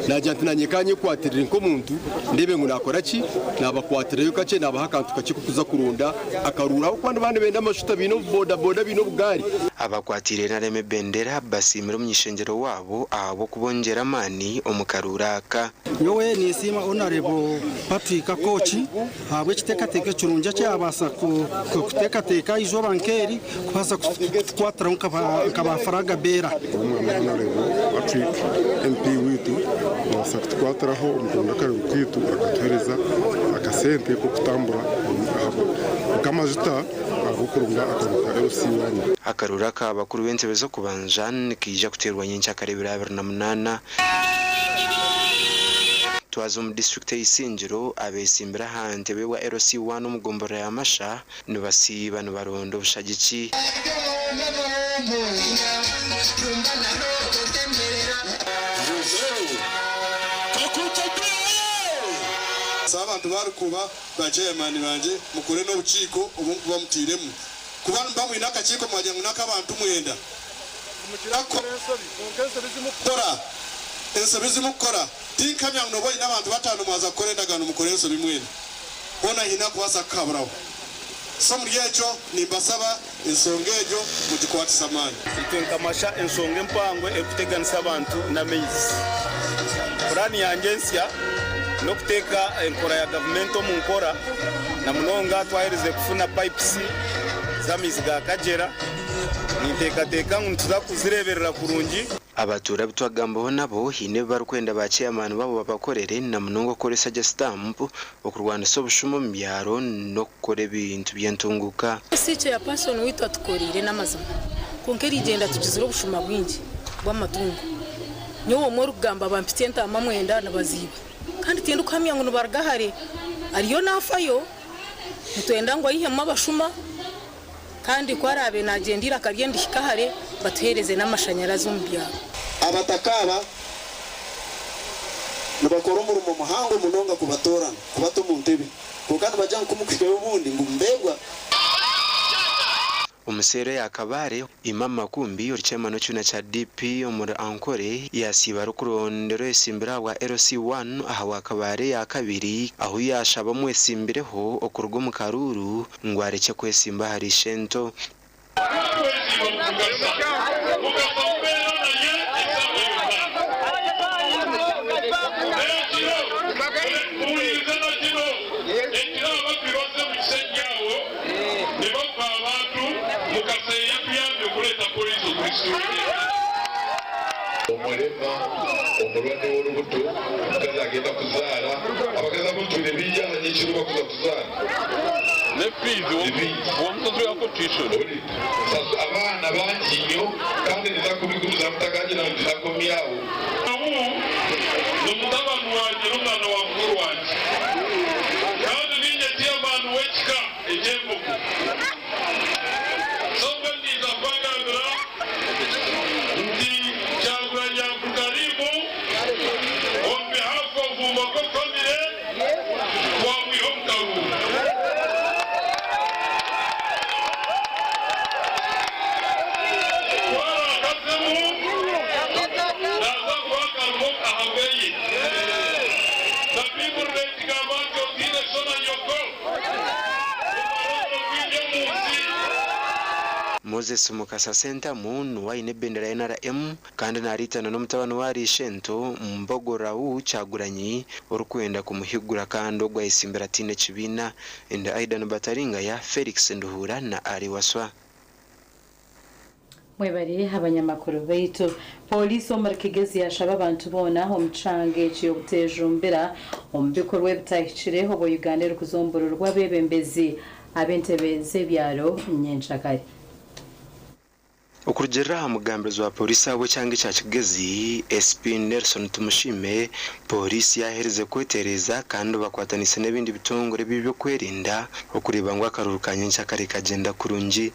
najyanti nanyekanye kwatirira ko muntu ndebe ngo nakora ki nabakwatirira kace nabahakantu kace kuza kurunda akarura aho kwandi bandi benda amashuta bino boda bino bugari abakwatire NRM bendera basimira myishengero wabo abo kubongera mani omukaruraka yowe nisima honorable Patrick Kochi habwe kitekateke curunja cyabasa kutekateka izo bankeri kwasa kwatra nkaba faraga bera Patrick MP witu wasakti kwatraho umukunda kare kwitu akatuhereza akasente ko kutambura kama zita abukurunga akaruka RC1 akarura ka bakuru bentebe zo kubanjana kija kuterwa nyinshi akarebera 2008 twazo mu district y'Isingiro abesimbira hantebe wa LC1 umugombora ya Masha nibasiba nibarondo bushagiki abantu bari kuba bajemani banje mukore no buciko ubungu bamutiremu kuba bamwe nakaciko mwaje n'akabantu mwenda mukirako bizimukora enso bizimukora tinkamya noboyi n'abantu batanu mwaza kore ndagano mukore enso bimwenda bona hina kwasa kabrawo somuryejo nimbasaba ensongejo mugikwati samani itenkamasha ensonge mpangwe ekuteganisa abantu na maize plani yanjye nsya no kuteka enkora ya government mu nkora na munonga twahereze kufuna pipes zamizi ga Kagera niteka ntuza kuzireberera kurungi abatura bitwagambaho nabo hine barukwenda ba chairman babo babakorere na munongo koresa ja stamp okurwana so bushumo mbyaro no kore bintu byentunguka sicho ya person witwa tukorire n'amazima konkeri igenda tugiziro bushuma bwingi bw'amatungo nyowo mo rugamba bampitenta amamwenda nabaziba kandi tendo kamya ngo baragahare ariyo nafayo ntwenda ngo yihema abashuma kandi kwarabe nagendira karyenda hikahare batuhereze n'amashanyarazi mu byaro abatakaba nabakora mu muhango munonga kubatorana kubato mu ntebe kandi bajya kumukike ubundi ngo mbegwa umusere yakabare imama kumbi urchemano cyuna cha DP omuri ankore yasiba rukurondero esimbira wa LC1 aha wakabare ya kabiri aho yashaba mwesimbireho okurgo mu karuru ngo areke kwesimba hari shento umurema umurwane w'urubuto ukazagenda kuzara abakaza gutune bijyanye cy'uruba kuza kuzara nefizo uwo musozi wa kotisho sasa abana bagiyo kandi nizakubiguza mutakagira ntizakomi yawo n'umutabano wanjye n'umwana wa mukuru wanjye kandi ninjye abantu wekika ejembuku sobe ndiza kwagandura on behalf of Umako family, we hope the people ready to go to the son of your Moses Mukasa Center munu waine bendera ya NRM kandi naritana n'umutabano wari shento mbogora u caguranyi urukwenda kumuhigura kandi ogwa isimbira tine kibina enda Aidan Bataringa ya Felix Nduhura na Ariwaswa mwebari abanyamakuru baitu polisi omarkigezi yashaba abantu bona omchange cyo gutejumbira ombikorwe bitahichireho bo Uganda kuzombororwa bebembezi abentebe zebyaro nyenshakari Ukurujera mugambezo wa polisi abo cyangwa cyakigezi SP Nelson Tumushime polisi yahereze kwetereza kandi bakwatanise n'ibindi bitongore bibyo kwerinda okureba ngo akarurukanye nshakari kagenda kurungi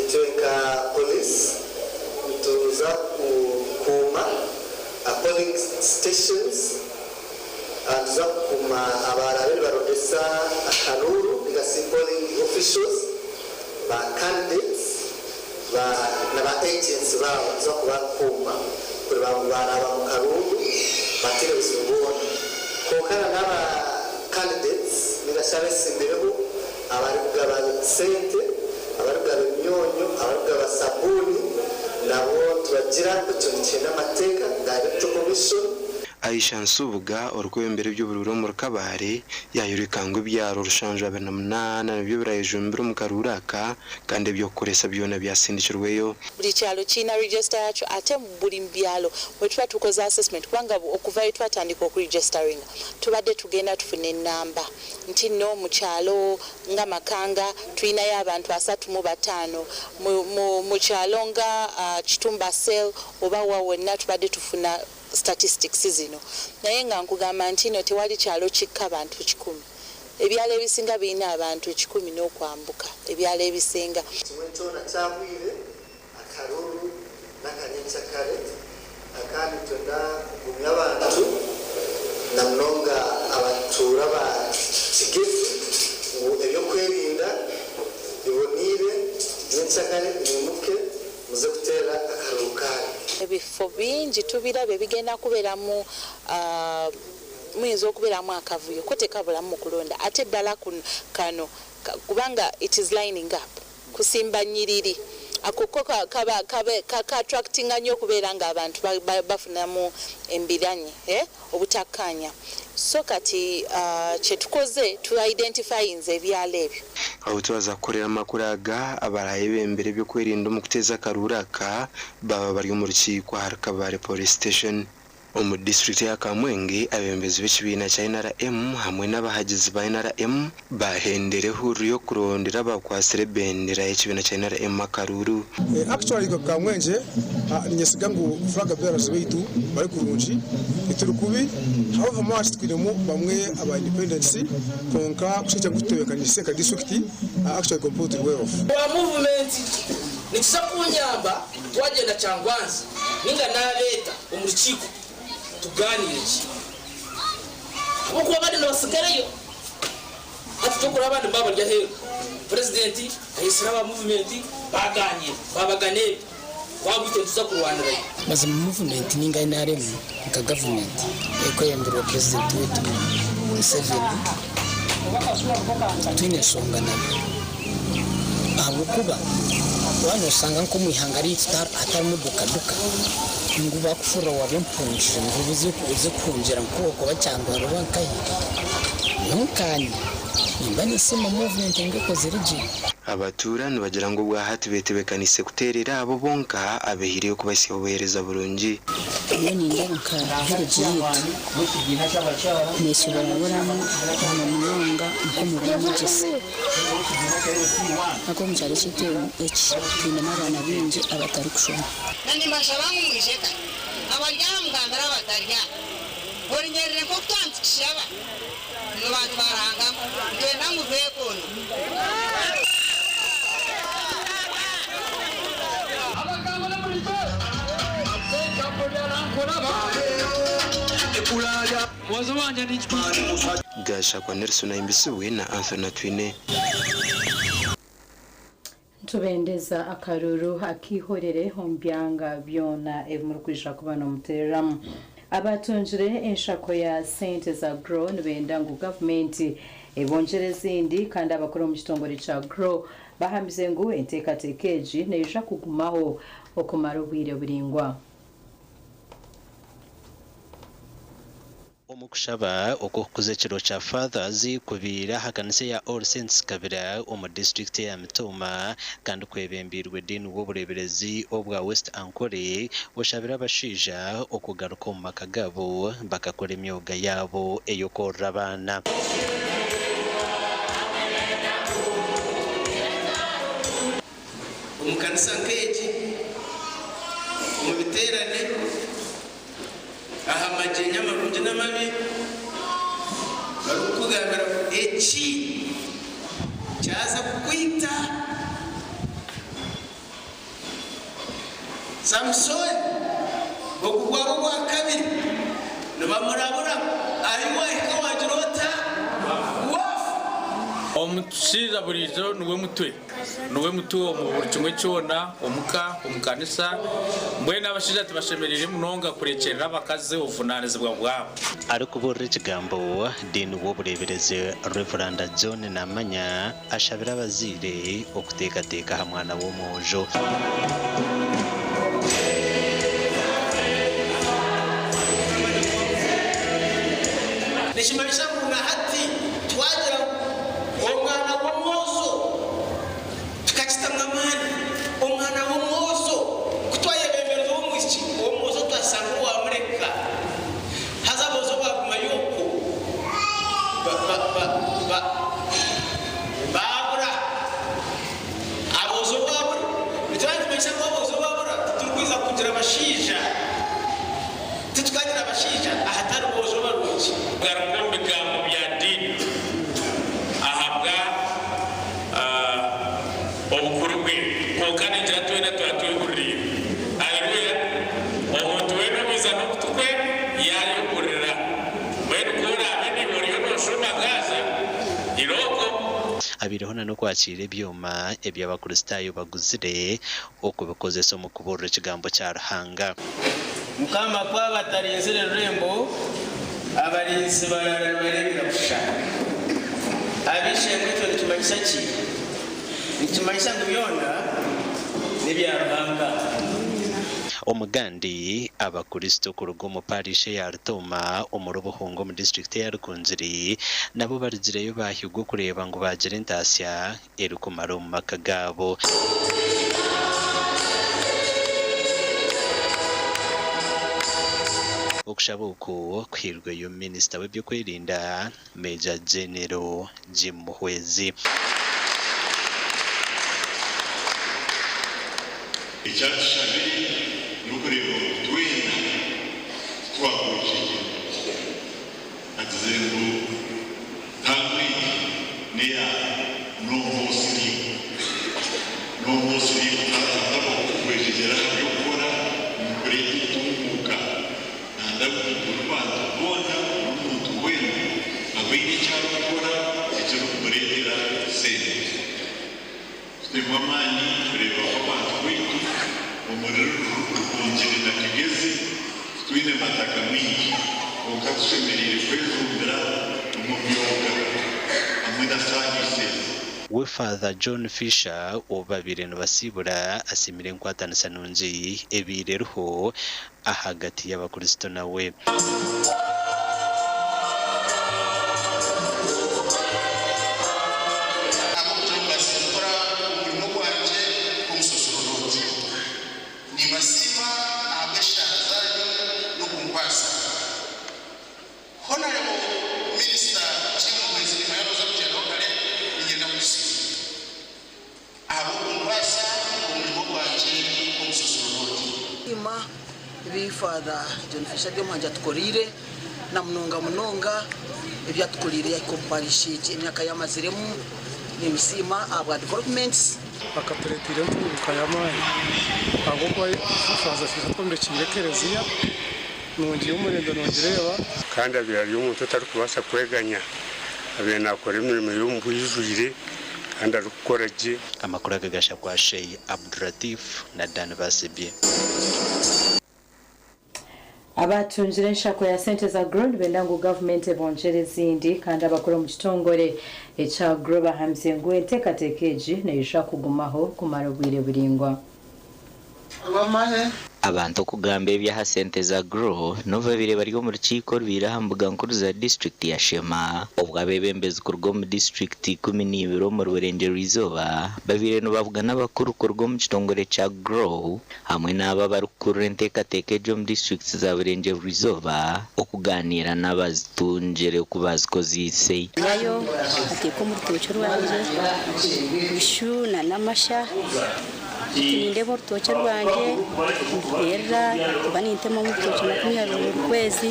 iteka polisi tuza kuma polling stations tuza kuma abarabiri barodesa akanuru bigasi polling officials ba candidates na agents bawo zo kubakuma kuri baraba mu karungu batire bisubona kokana n'aba candidates bigashabe simbireho abari kugabanya sente abari kugabanya imyonyo abari kugabanya sabuni nabo tubagira kutunike n'amateka direct commission Aisha Nsubuga orwembere by'ubururu mu kabare yayurikangwe byaro rushanje 2008 nabyo birayejumbira mu karuraka kandi byo kuresa byona byasindikirweyo buri cyalo china register yacu ate buri mbyalo wetwa tukoza assessment kwanga okuva twatandika ku registering tubade tugenda tufune namba nti no mu cyalo nga makanga twina y'abantu 35 mu cyalo nga Chitumba cell oba wawona tubade tufuna statistics zino naye nga nkugamba nti no tewali kyalo kikka abantu 100 ebyalo ebisinga birina abantu 10 n'okwambuka ebyalo ebisinga kimwetona kyabwire akaruru n'akanyakyakare akandi twenda kugumya abantu namunonga abatura ba kigezi ngo ebyokwerinda bibonire n'enkyakare bimuke muze kutera akarukari ebifo bingi tubirabe bigenda kubeera mu muyinza okubeeramu akavuyo ko tekabulamu mu kulonda ate ddala kano kubanga it is lining up kusimba nyiriri akoko attractinga nnyo okubeera nga abantu bafunamu embiranye obutakkaanya so kati kyetukoze tu-identifyinze ebyalo ebyo aho twaza kukorera amakuru aga abarayi b'embere by'okwerinda omu kuteeza akaruuraka baba bari omu rukiiko aha Kabale police station omu district ya Kamwenge abembezi b'ekibiina kya NRM hamwe n'abahagizi ba NRM bahendere huriro y'okurondera bakwasire bendera y'ekibiina kya NRM akaruru actually Kamwenge nyesiga ngu flag bearers beitu bari kurungi ituri kubi however much twiremu bamwe aba independence konka kushaka kutebekanisa ka district actually completely way off wa movement nikisakunyamba twagenda cyangwanzi ninga nabeta umurukiko tuganire kuko abandi nabasigareyo ati cyo kuri abandi babarya hero president ayisira ba movement baganye babagane wabite tuza kurwanira maze movement ninga NRM ka government eko yendero president wetu Museveni tunesonga nabo abo kuba wano usanga nko mwihangari atari duka nguba kufura wa bempunjira ngubuze kuze kunjira nkoko bacyangwa rubankaye yonkanye nimba nisema movement ngeko zirije abaturani bagira ngo bwahati betebekanise kuterera abo bonka abehiriye kubasiye obuhereza burungi iyo ningaruka hirije nesubira buramu n'amanyonga nko mu bamugese ako mujari kitero twina n'abana bingi abatari kushoma nani mashabangu mwisheka abaryamu ngangara batarya borinyerere ko twantishaba no bantu baranga twenda mu bekono gasha kwa Nelson Imbisiwe na Anthony Twine tubendeza akaruru akihorere ombyanga byona emurukwisha kubana omuteramu abatunjire enshako ya sente za grow nibenda ngu government ebongereza indi kandi abakora mu kitongore cya grow bahamize ngo entekatekeji neja kugumaho okumara obwire buringwa omukushaba okukuza ekiro kya fathers kubira hakanise ya All Saints kabira omu district ya Mitoma kandi kwebembirwe dini w'obureberezi obwa West Ankole oshabira abashija okugaruka omu maka gabo bakakora emyoga yabo eyokorra abaana omukanisa nkeeki mu biterane aha majenya marungi n'amabi barukugambira eki kyaza kukwita Samson okugwabo gwa kabiri nibamurabura ariwahika wajirota omushira burizo niwe mutwe mu buri kimwe cyona omukanisa mbwene abashija tubashemerere munonga kurekerera abakazi ofunanizibwa bwabo ariko borre kigambo dini w'obureberezi Reverend John Namanya ashabira abazire okuteekateeka ha mwana w'omwojo nishimanisha kuna hati twagira omwana w'omwozo tukakitamwamani omwana w'omwozo kutwayebemereza omwisi omwozo twasanga wamureka hazabozo baguma yoko babura abozo babura nitwandimisha ngo abozo babura turikwiza kugira abashija obukuru bwe kokana enjira twena twatwegurire aleluya omuntu wena biza n'okutukwe yayogurira wena ukora abene buriyo noshuma gaza iroko abirihona no kwakira ibyuma eby'abakristayo baguzire okubikozesa mu kuburira ikigambo cya Ruhanga mukama kwa batarinzire rurembo abarinzi bararebera gushaka abishe kwitwa tumanyisa ki nitumanyisa kubyona n'ibya Ruhanga omugandi abakristo ku rugo mu parishe ya Rutoma umurubuhungo mu district ya Rukunziri nabo barizireyo bahigwa kureba ngo bagire intasya eri kumara mu maka gabo okushabuko kwirwe yo minister w'ebyo kwirinda Major General Jim Muhwezi icyashabiri n'ukureba twenda twakujije azizengu tamwe neya no mosiri atabo kwejera yo gukora muri tumuka ndagukurwanda bona umuntu wenu abiri cyangwa gukora icyo kumurera sente twemamani kureba abantu wetu umuriro rukongera na kigezi twine mataka mwingi ukatusemerere kwezumbira umumyoga hamwe na services we Father John Fisher obabire no basibura asimire nkwatanisa nunji ebireruho ahagati y'abakristo nawe Father John Fisher byo manja tukorire na munonga ebyatukorire yakomparishe imyaka yamaziremu nimisima aba developments akaperetire mvuka yamaye agomba kufaza fifatwa kirekereziya nongiye umurendo nongereba kandi abirari y'umuntu utari kubasha kweganya abena akora imirimo y'umbuyijuire kandi arukoraje amakuru agagasha kwa Sheikh Abdulatif na Dan Basibye abatunjire nshako ya sente za ground bendangu government ebonjere zindi kandi abakora mu kitongore echa groba hamze ngwente katekeji ne yisha kugumaho kumara bwire buringwa abantu kugamba ebya sente za grow nova bire bari mu rukiko rwirahambuga nkuru za district ya Shema obwabebembezi kurwo mu district 12 mu Burengero Izoba babire no bavuga n'abakuru kurwo mu kitongore cya grow hamwe n'aba barukuru ntekatekeje mu district za Burengero Izoba okuganira n'abazitunjere kubazkozise nayo ateko mu rutoke rwanje bishuna n'amasha ninde mu rutoke rwanje era banitemo mu rutoke makumyabiri kwezi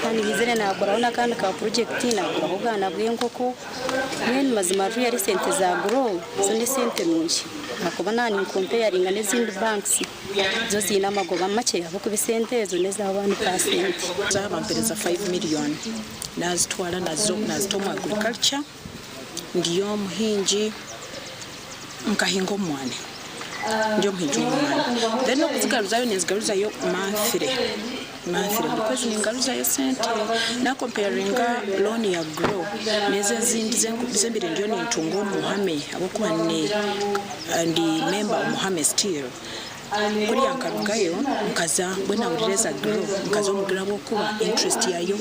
kandi bizere nakora ona kandi ka project nakora ubwana bw'enkoko nyene mazima yari sente za grow zo ni sente nyinshi nakuba nani comparing n'izindi banks zo zina magoba make abo kubisente zo neza abantu percent zabampereza 5 million nazitwala nazito mu agriculture ndiyo muhinji nkahinga omwane ndio mhijumana then okuzigaruzayo nezigaruzayo manfire because ningaruzayo sente na comparinga loan ya grow neze zindi zembire ndio nintungo muhame abokuba ne ndi member muhame still kuri yankarugayo nkaza bwena ureza grow nkazo mugira bokuba interest yayo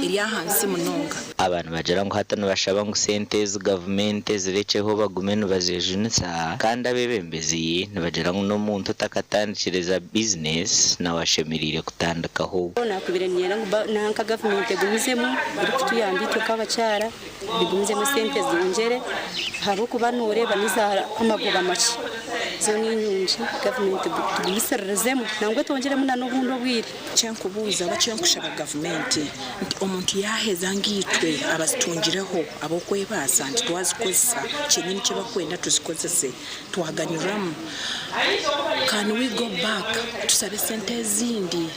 iri hansi munonga abantu bagera ngo hatano bashaba ngo sente z government zirecheho bagumeno bazejunisa kandi abebembezi nibagera ngo no muntu takatandikireza business na washemirire kutandikaho nakubirenera ngo nanka government gumizemo iri kutuyambito kabacara bigumizemo sente zongere habo kubanure baniza amagoba make zoni nyunji government tubiserezemo nangwe tongeremo na n'obundi obwire kyenkubuuza bakyenkushaba gavumenti nti omuntu yaheza ngitwe abazitungireho abokwebaasa nti twazikozesa kyenyini kyebakwenda tuzikozese twaganyuramu. Can we go back tusabe sente ezindi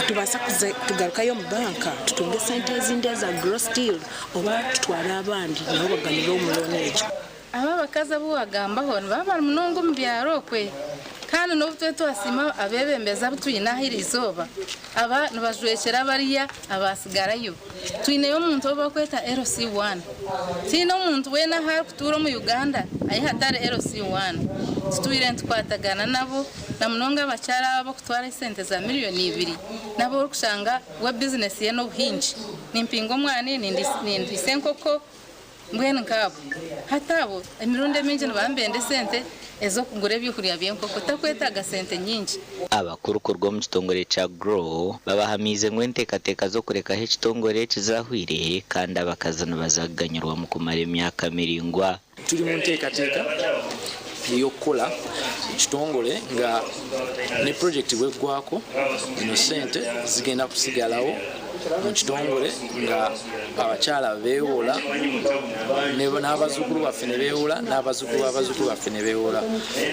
tubasa tugarukayo mu banka tutunge sente ezindi eza gross deal oba tutwale abandi nabo baganyira omuloni ekyo. Aba bakaza buwagambaho baba munongo mu byaro kwe kandi n'ubutwe twasima abebembeza butuyinahira izoba aba nibajwekera bariya abasigarayo tuineyo umuntu obakweta LC1 tino umuntu wena hari kutura mu Uganda ayihatare LC1 tutwire ntukwatagana nabo na munonga abacyara abo kutwara sente za miliyoni 2 nabo kushanga we business ye no hinji nimpingo mwane nindi senkoko mbwene nkabo hatabo emirundi mingi nibambende sente ezo kugura eby'okurya by'enkoko takwetaga sente nyingi. Abakuru kurwo mu kitongore cya Grow babahamize ngo enteekateeka zo kurekaho ekitongore kizahwire kandi abakazana bazaganyirwa mu kumara emyaka miringwa. Turi mu nteekateeka eyokukola ekitongole nga ne project bweggwako ino sente zigenda kusigalawo mu kitongole nga abakyala beewola n'abazzukulu baffe ne beewola n'abazzukulu baffe ne beewola.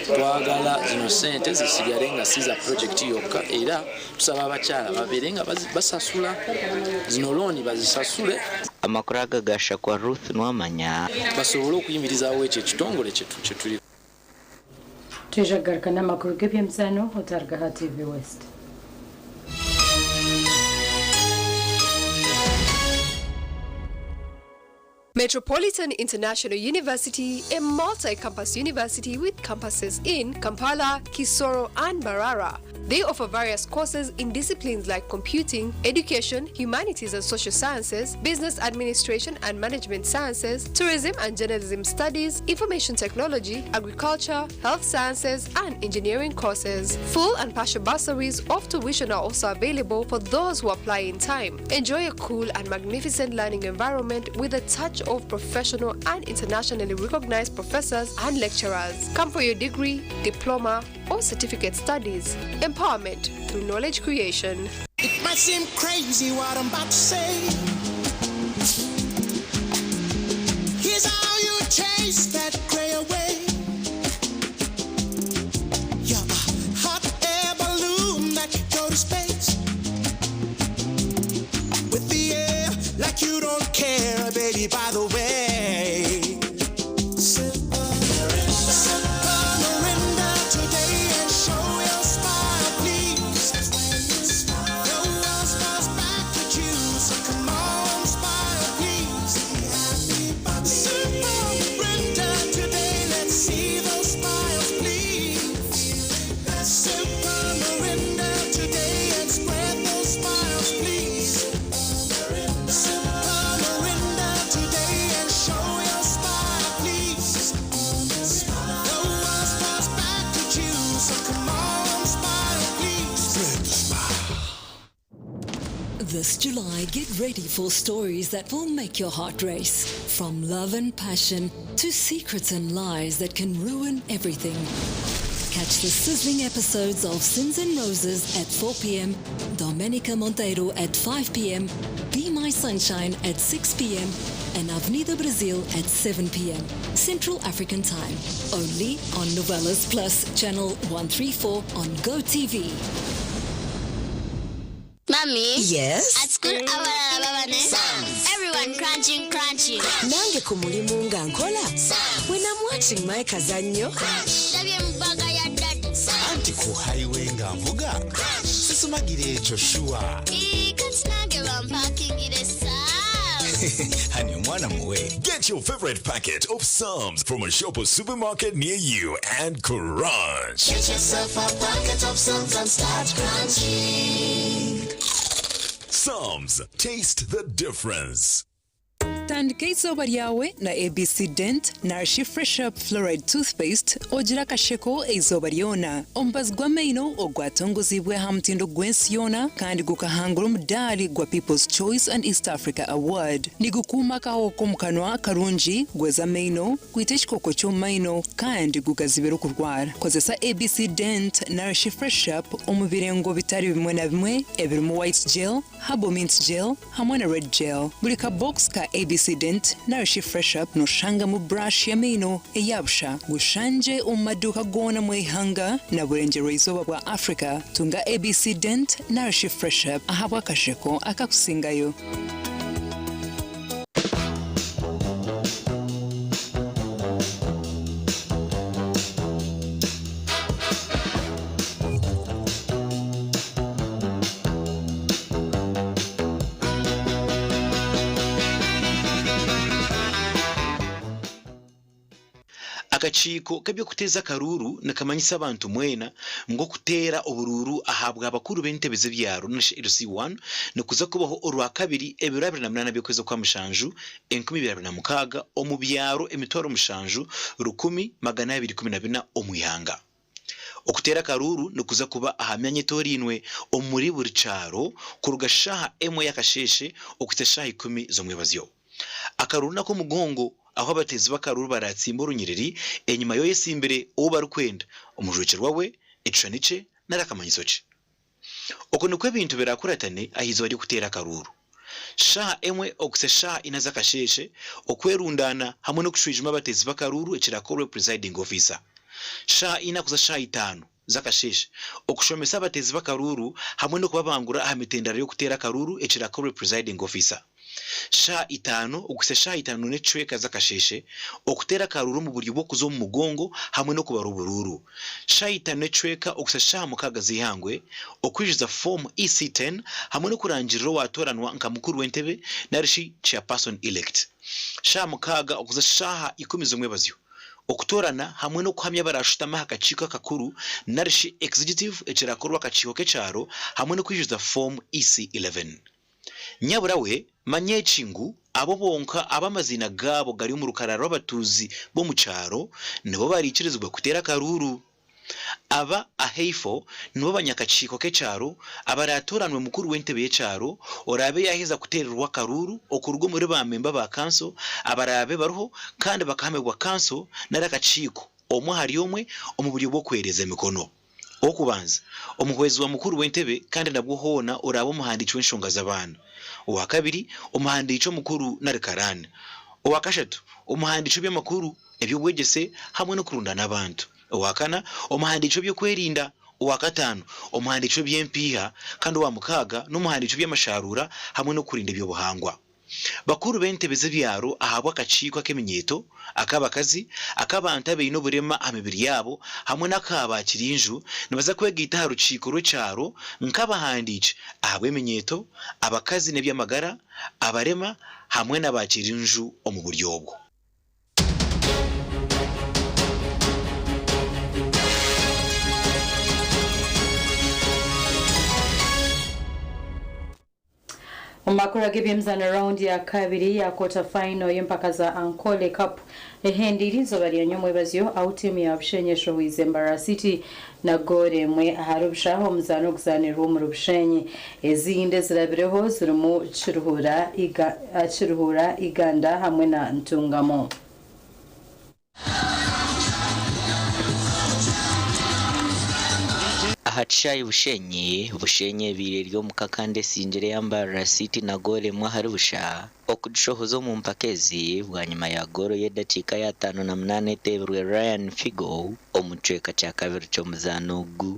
Twagala zino sente zisigale nga si za project yokka era tusaba abakyala babeere nga basasula zino looni bazisasule. Amakuru agagasha kwa Ruth Nwamanya basobole okuyimirizaawo ekyo ekitongole kye tuli. Tujagaruka n'amakuru g'ebyemizano otargaha TV West. Metropolitan International University, a multi-campus university with campuses in Kampala, Kisoro, and Mbarara. They offer various courses in disciplines like computing, education, humanities and social sciences, business administration and management sciences, tourism and journalism studies, information technology, agriculture, health sciences, and engineering courses. Full and partial bursaries of tuition are also available for those who apply in time. Enjoy a cool and magnificent learning environment with a touch of professional and internationally recognized professors and lecturers. Come for your degree, diploma, or certificate studies. Empowerment through knowledge creation. It might seem crazy what I'm about to say. Here's how you chase that gray away. You're a hot air balloon that could go to space. With the air like you don't care, baby, by the way. This July, get ready for stories that will make your heart race. From love and passion to secrets and lies that can ruin everything. Catch the sizzling episodes of Sins and Roses at 4 p.m, Domenica Monteiro at 5 p.m, Be My Sunshine at 6 p.m, and Avenida Brazil at 7 p.m, Central African Time. Only on Novelas Plus, Channel 134 on GoTV. Mommy? Yes? At school, everyone crunching. Nange kumulimu nga nkola. When I'm watching my kazanyo. Anti ku highway nga mvuga. Sisumagire Joshua. Honey, mwana muwe. Get your favorite packet of Psalms from a shop or supermarket near you and crunch. Get yourself a packet of Psalms and start crunching. Psalms, taste the difference. Tandika izoba ryawe na ABC Dent Nourish Fresh Up Fluoride Toothpaste ogira kasheko izoba ryona ombazwa meino ogwatongozibwe hamtindo gwensiona kandi gukahangura umudali gwa People's Choice and East Africa Award nigukuma kaho komukanwa karunji gweza meino kwiteshikoko cyo meino kandi gukazibera kurwara kozesa ABC Dent Nourish Fresh Up omubirengo bitari bimwe na bimwe ebirimo white gel habo mint gel hamwe na red gel buri ka box ka ABC Dent Nourish Fresh Up no shanga mu brush ya meno eyabsha gushanje umaduka gona mwihanga na burengero izoba bwa Africa tunga ABC Dent Nourish Fresh Up ahabwa kasheko akakusingayo. Akachiko kabyo kuteza karuru nakamanyisa abantu mwena ngo kutera ubururu ahabwa abakuru b'entebeze byaro nashe RC1 nukuza kubaho orwa kabiri ebirabira na munana byokweza kwa mushanju 2026 omu byaro emitoro mushanju 10,214 omuyanga okutera karuru nukuza kuba ahamyanye torinwe omuri buri cyaro kurugashaha emwe yakasheshe okuteshaha 10 zo mwebazyo akaruru nako mugongo aho abatezi bakaruru baratsimba urunyiriri enyuma yo yesimbere uba rukwenda umujukirwa we icanice narakamanyisoce uko niko ibintu birakuratane ahizo bari gutera karuru sha emwe okusesha inaza kasheshe okwerundana hamwe no kushwijima abatezi bakaruru ekirakoro presiding officer sha ina kuza sha 5 zakasheshe okushomesa abatezi bakaruru hamwe no kubabangura ahamitendara yo gutera karuru ekirakoro presiding officer sha 5 okusesha 5 necweka zakasheshe okutera karuru mu buryo bwo kuzo mu mugongo hamwe no kubara ubururu sha 5 necweka okusesha mukaga zihangwe okwijiza form EC10 hamwe no kurangiriro watoranwa nkamukuru wentebe narishi chairperson elect sha mukaga okuzesha 10 zomwe bazyo okutorana hamwe no kuhamya barashutama hakachiko kakuru narishi executive ekirakorwa kachiko kecharo hamwe no kwijiza form EC11 nyabura we manyechingu abo bonka abamazina gabo gari mu rukararo abatuzi bo mu cyaro nibo barikirizwa kutera karuru aba aheifo nibo banyakachiko kecharo abaratoranwe mukuru wentebe yecharo orabe yaheza kutererwa karuru okurwo muri ba memba ba kanso abarabe baruho kandi bakahamegwa kanso narakachiko omwe hari omwe omuburyo bwo kwereza mikono okubanza omuhwezi wa mukuru wentebe kandi nabwo hona orabo muhandichwe nshonga z'abana uwa kabiri umuhandicho mukuru narikarane uwa kashatu umuhandicho by'amakuru ebyo bwegese hamwe no kurundana abantu uwa kana umuhandicho byo kwerinda uwa gatanu umuhandicho by'empiha kandi uwa mukaga n'umuhandicho by'amasharura hamwe no kurinda ibyo buhangwa bakuru b'entebeze byaro ahabwa akaciko kemenyeto akabakazi akabantabe ino burema amibiri yabo hamwe n'akabakirinju nibaza kwegita haruciko rw'cyaro nkabahandice ahabwemenyeto abakazi n'ebyamagara abarema hamwe n'abakirinju omu buryobwo Umakura gibimzana round ya kabiri ya quarter final yempaka za Ankole Cup ehendirizo bari nyomwe bazyo au timu ya Bushenyesho Wizembara City na gore mwe aharubshaho muzano kuzanira mu rubshenye ezinde zirabireho zirimo ciruhura iganda hamwe na ntungamo Hachayi bushenye bire ryo mukakande sinjere yambara City na gore mwa harusha okudushohozo mu mpakezi bwa nyuma ya goro yedacika ya 5-8 teberwe Ryan Figo omucweka cya kabiri cyo muzanogu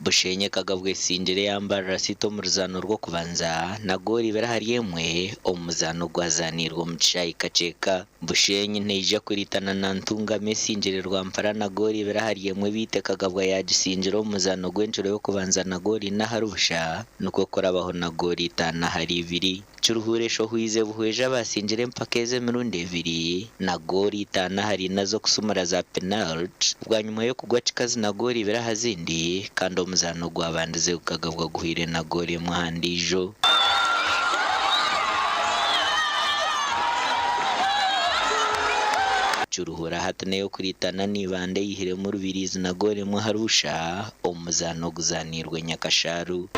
Bushenye kagabwe sinjere yambara City mu ruzano rwo kubanza na gori berahariemwe omuzano gwazanirwa mu cyayi kaceka Bushenye nteje kuritana na ntunga mesinjere rwa mpara na gori berahariemwe bite kagabwa yagisinjira omuzano gwencuro yo kubanza na gori na harusha nuko korabaho na gori tana hari ibiri Chiruhuresho huize buhweja basinjire mpaka eze mirundi ebiri na gori itana hari nazo kusumura za penalty bwa nyuma yo kugwa chikazi na gori birahazindi kandi omuzano gwabandize ukagabwa guhire na gori muhandijo. Churuhura hatane yo kuritana nibande yihire mu rubirizi na gori mu harusha omuzano guzanirwe Nyakasharu.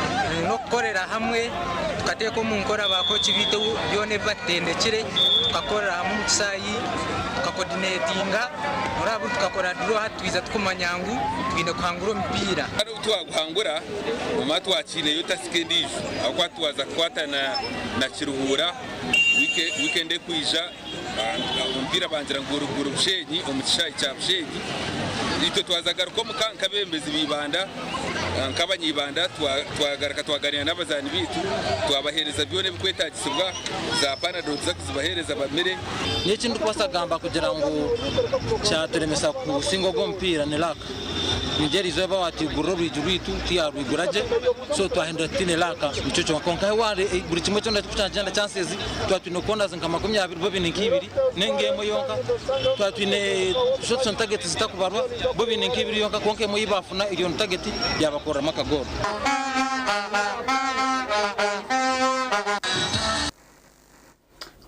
No korera hamwe tukateko mu nkora bakoci bite byone batendekire tukakorera hamwe musayi tukacoordinatinga murabu tukakora duro hatwiza tukumanyangu twine kwangura mpira ari utwaguhangura mu matwakine yotasikendije akwa tuwaza kwata na Chiruhura weekend kwija mpira banjira nguruguru bushenyi omucishayi cya bushenyi ito twazagaruka mu kabembezi bibanda nk'abanyibanda twagaruka twaganira n'abazani bitu twabahereza byone bikwetagisibwa za panadol zakuzibahereza bamere n'ikindi kwasagamba kugira ngo cyateremesa ku singo g'omupira ni laka ngeri zo bawati guroro bitu tiyarwiguraje so twahindura tine laka ico cyo konka ware buri kimwe cyo ndakucanja chances twatwine konda zinka 20 bobi nkibiri nengemo yonka twatwine shots on target zitakubarwa bobi nkibiri yonka konke mo yibafuna iyo target yabakora makagoro.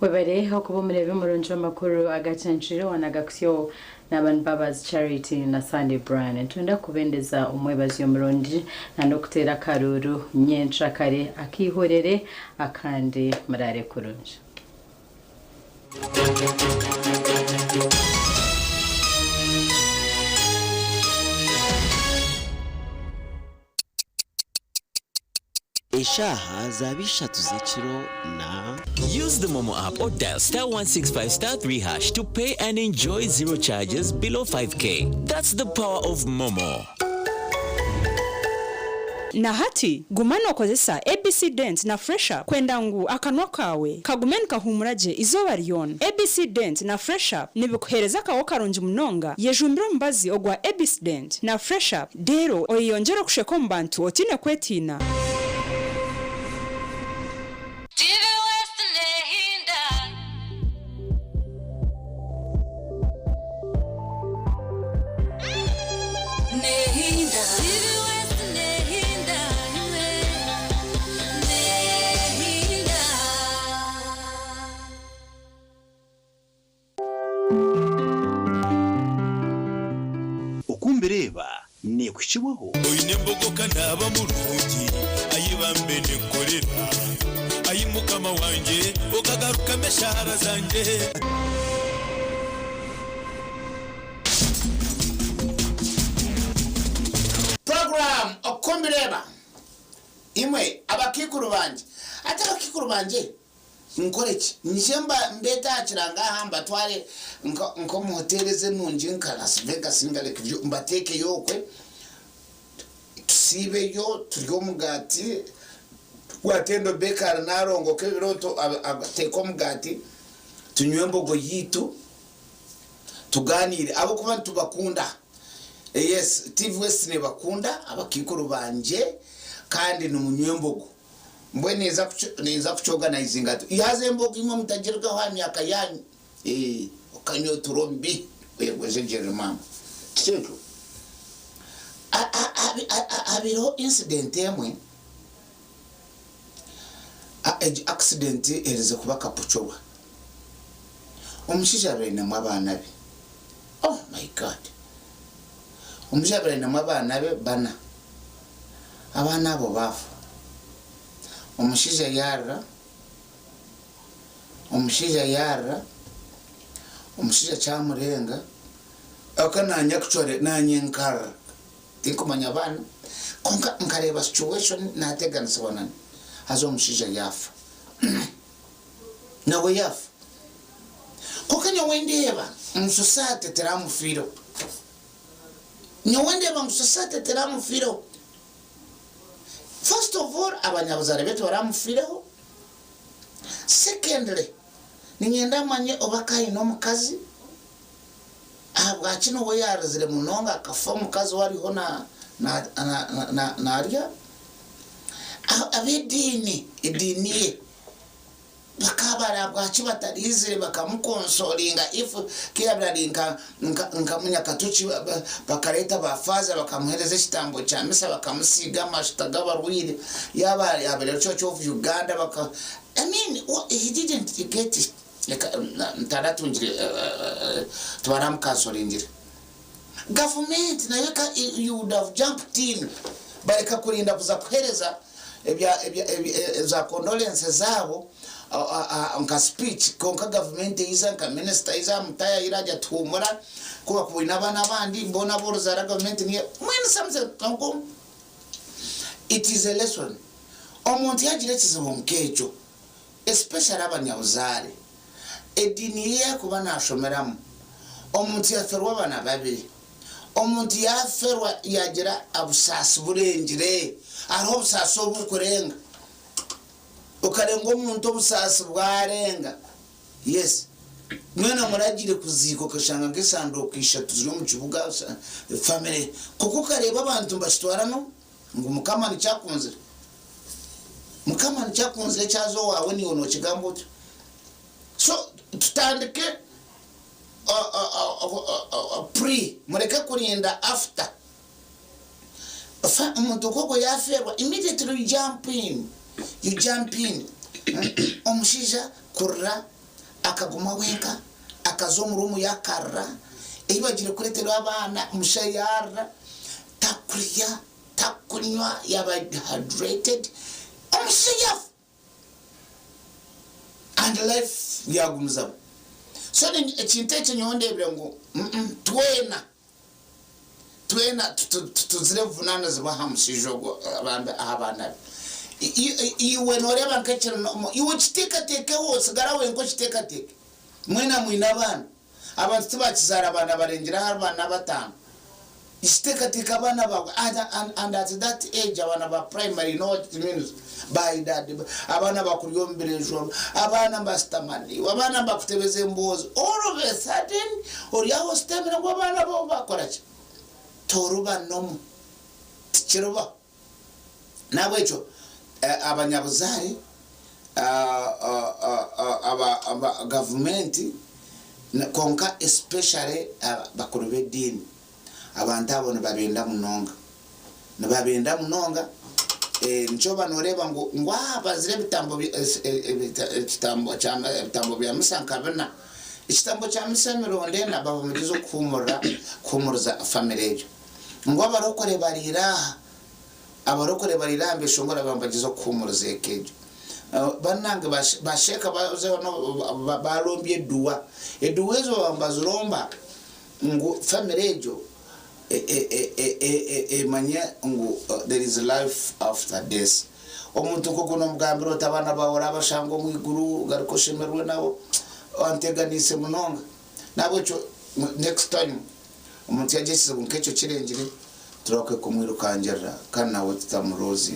Webere hokubo murebe murunjo makuru agacanshiro wanagaksyo n'abantu babazi Charity na Sunday Brian twenda kubendeza umwebazi yo murundi no kutera karuru nyenca kare akihorere akandi marare kurunje. Eshaha zabisha tuzechiro na use the Momo app or dial *165*3# to pay and enjoy zero charges below 5k. That's the power of Momo. Na hati gumano kozesa ABC Dent na Fresher kwenda ngu akanwa kawe kagumeni kahumuraje izoba rion. ABC Dent na Fresher nibikuhereza kawo karonji munonga yejumbiro mbazi ogwa ABC Dent na Fresher dero oyiyongera kusheko mbantu otine kwetina. Ukumbereba ne kuchiwaho oyine mbogoka ndaba murugi ayibambe ne korera ayimukama wanje okagaruka meshara zanje. Program Okumbereba imwe abakikuru banje ati abakikuru banje nkoreki njemba mbeta kiranga hamba tware nko mu hotel ze nunji nka Las Vegas ngale kivyo mbateke yokwe tusibe yo turyo mugati watendo bekara narongo kebiroto abateko mugati tunywe mbogo yitu tuganire abo kuba tubakunda. Yes, TV West ne bakunda abakikuru banje kandi numunyembogo mbwe neza kuchorganize tu ihaze mbogo imwe mutagerwa ha myaka yanyu okanyo turombi wegweje jeremama cyo abiro incident emwe accident erize kuba kapuchowa omushija bene mwabana be. Oh my god, omushija bene mwabana be bana abana abo bafu omushija yara omushija chamurenga akananya kuchore nanyenkara tikumanya bana konka nkareba situation nategana sabonani hazo omushija yafa nawe yafa koka nyowendeba musosate teramufiro nyowendeba musosate teramufiro. First of all, abanyabuzare betu baramufireho. Secondly, ninyenda manye obakayi no mukazi abwa kino we yarazire munonga akafa mukazi wariho na arya abedini idiniye abara bwachi batarizire bakamukonsolinga ifu kiyabirarinka nkamunyakatuchi bakareta bafaza bakamuhereza ikitambo cya misa bakamusiga amashita gabarwire yabere Church of Uganda I mean he didn't get it ntaratunjire twaramkansolingira government nayo you would have jumped in bareka kurinda kuza kuhereza za condolences zabo nka speech konka government iza nka minister iza mutaya iraja tumura kuba kubina abana bandi mbona boroza government ni when something come it is a lesson omuntu yagira kizibu mkejo especially abanyabuzare edini ye kuba nashomeramu omuntu yaferwa bana babiri omuntu yaferwa yagira abusasi burengire ariho obusasi obukurenga ukarenga omuntu obusasi bwarenga yes mwana muragire kuziko kashanga ngesando kwishatu ziro mu kibuga family kuko kareba abantu bashitwarano ngo mukamani cyakunze cyazo wawe ni ono kigambo so tutandike pre mureke kurinda after umuntu koko yaferwa immediately you jump in omushija kurra akaguma wenka akazomurumu yakarra ibagire kuretera abana mushayara takunywa yaba hydrated omushija and life yagumza so then ekintete nyondebere ngo twena tuzire vunana ziba hamushijogo abana iwe noreba nkekera iwe kitekateke hose garawe ngo kitekateke mwena mwina abana abantu tubakizara abana barengera abana batanu kitekateke abana bawe and at that age abana ba primary know what it means by that abana bakuryombirejwe abana bastamani abana bakutebeze mbozo all of a sudden ori yaho stamina kwa abana bo bakoraje toruba nomu tikiruba nabwecho abanyabuzari aba government konka especially bakuru bedini abantu abone babenda munonga nchoba noreba ngo ngwabazire bitambo bya musankabana ikitambo cya musameronde na baba mugizo kumurza family ejo ngo abarokore barira mbeshongora bambagizo kumurza ekejo banange basheka baze no barombye duwa eduwezo bambazuromba ngo family ejo manya ngo there is life after this omuntu koko no mugambiro tabana bahora bashango mu iguru gariko shemerwe nabo anteganise munonga nabo cyo next time umuntu yagesize bunkecho kirengire turakwe kumwirukangira kana nawe tutamurozi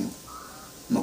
no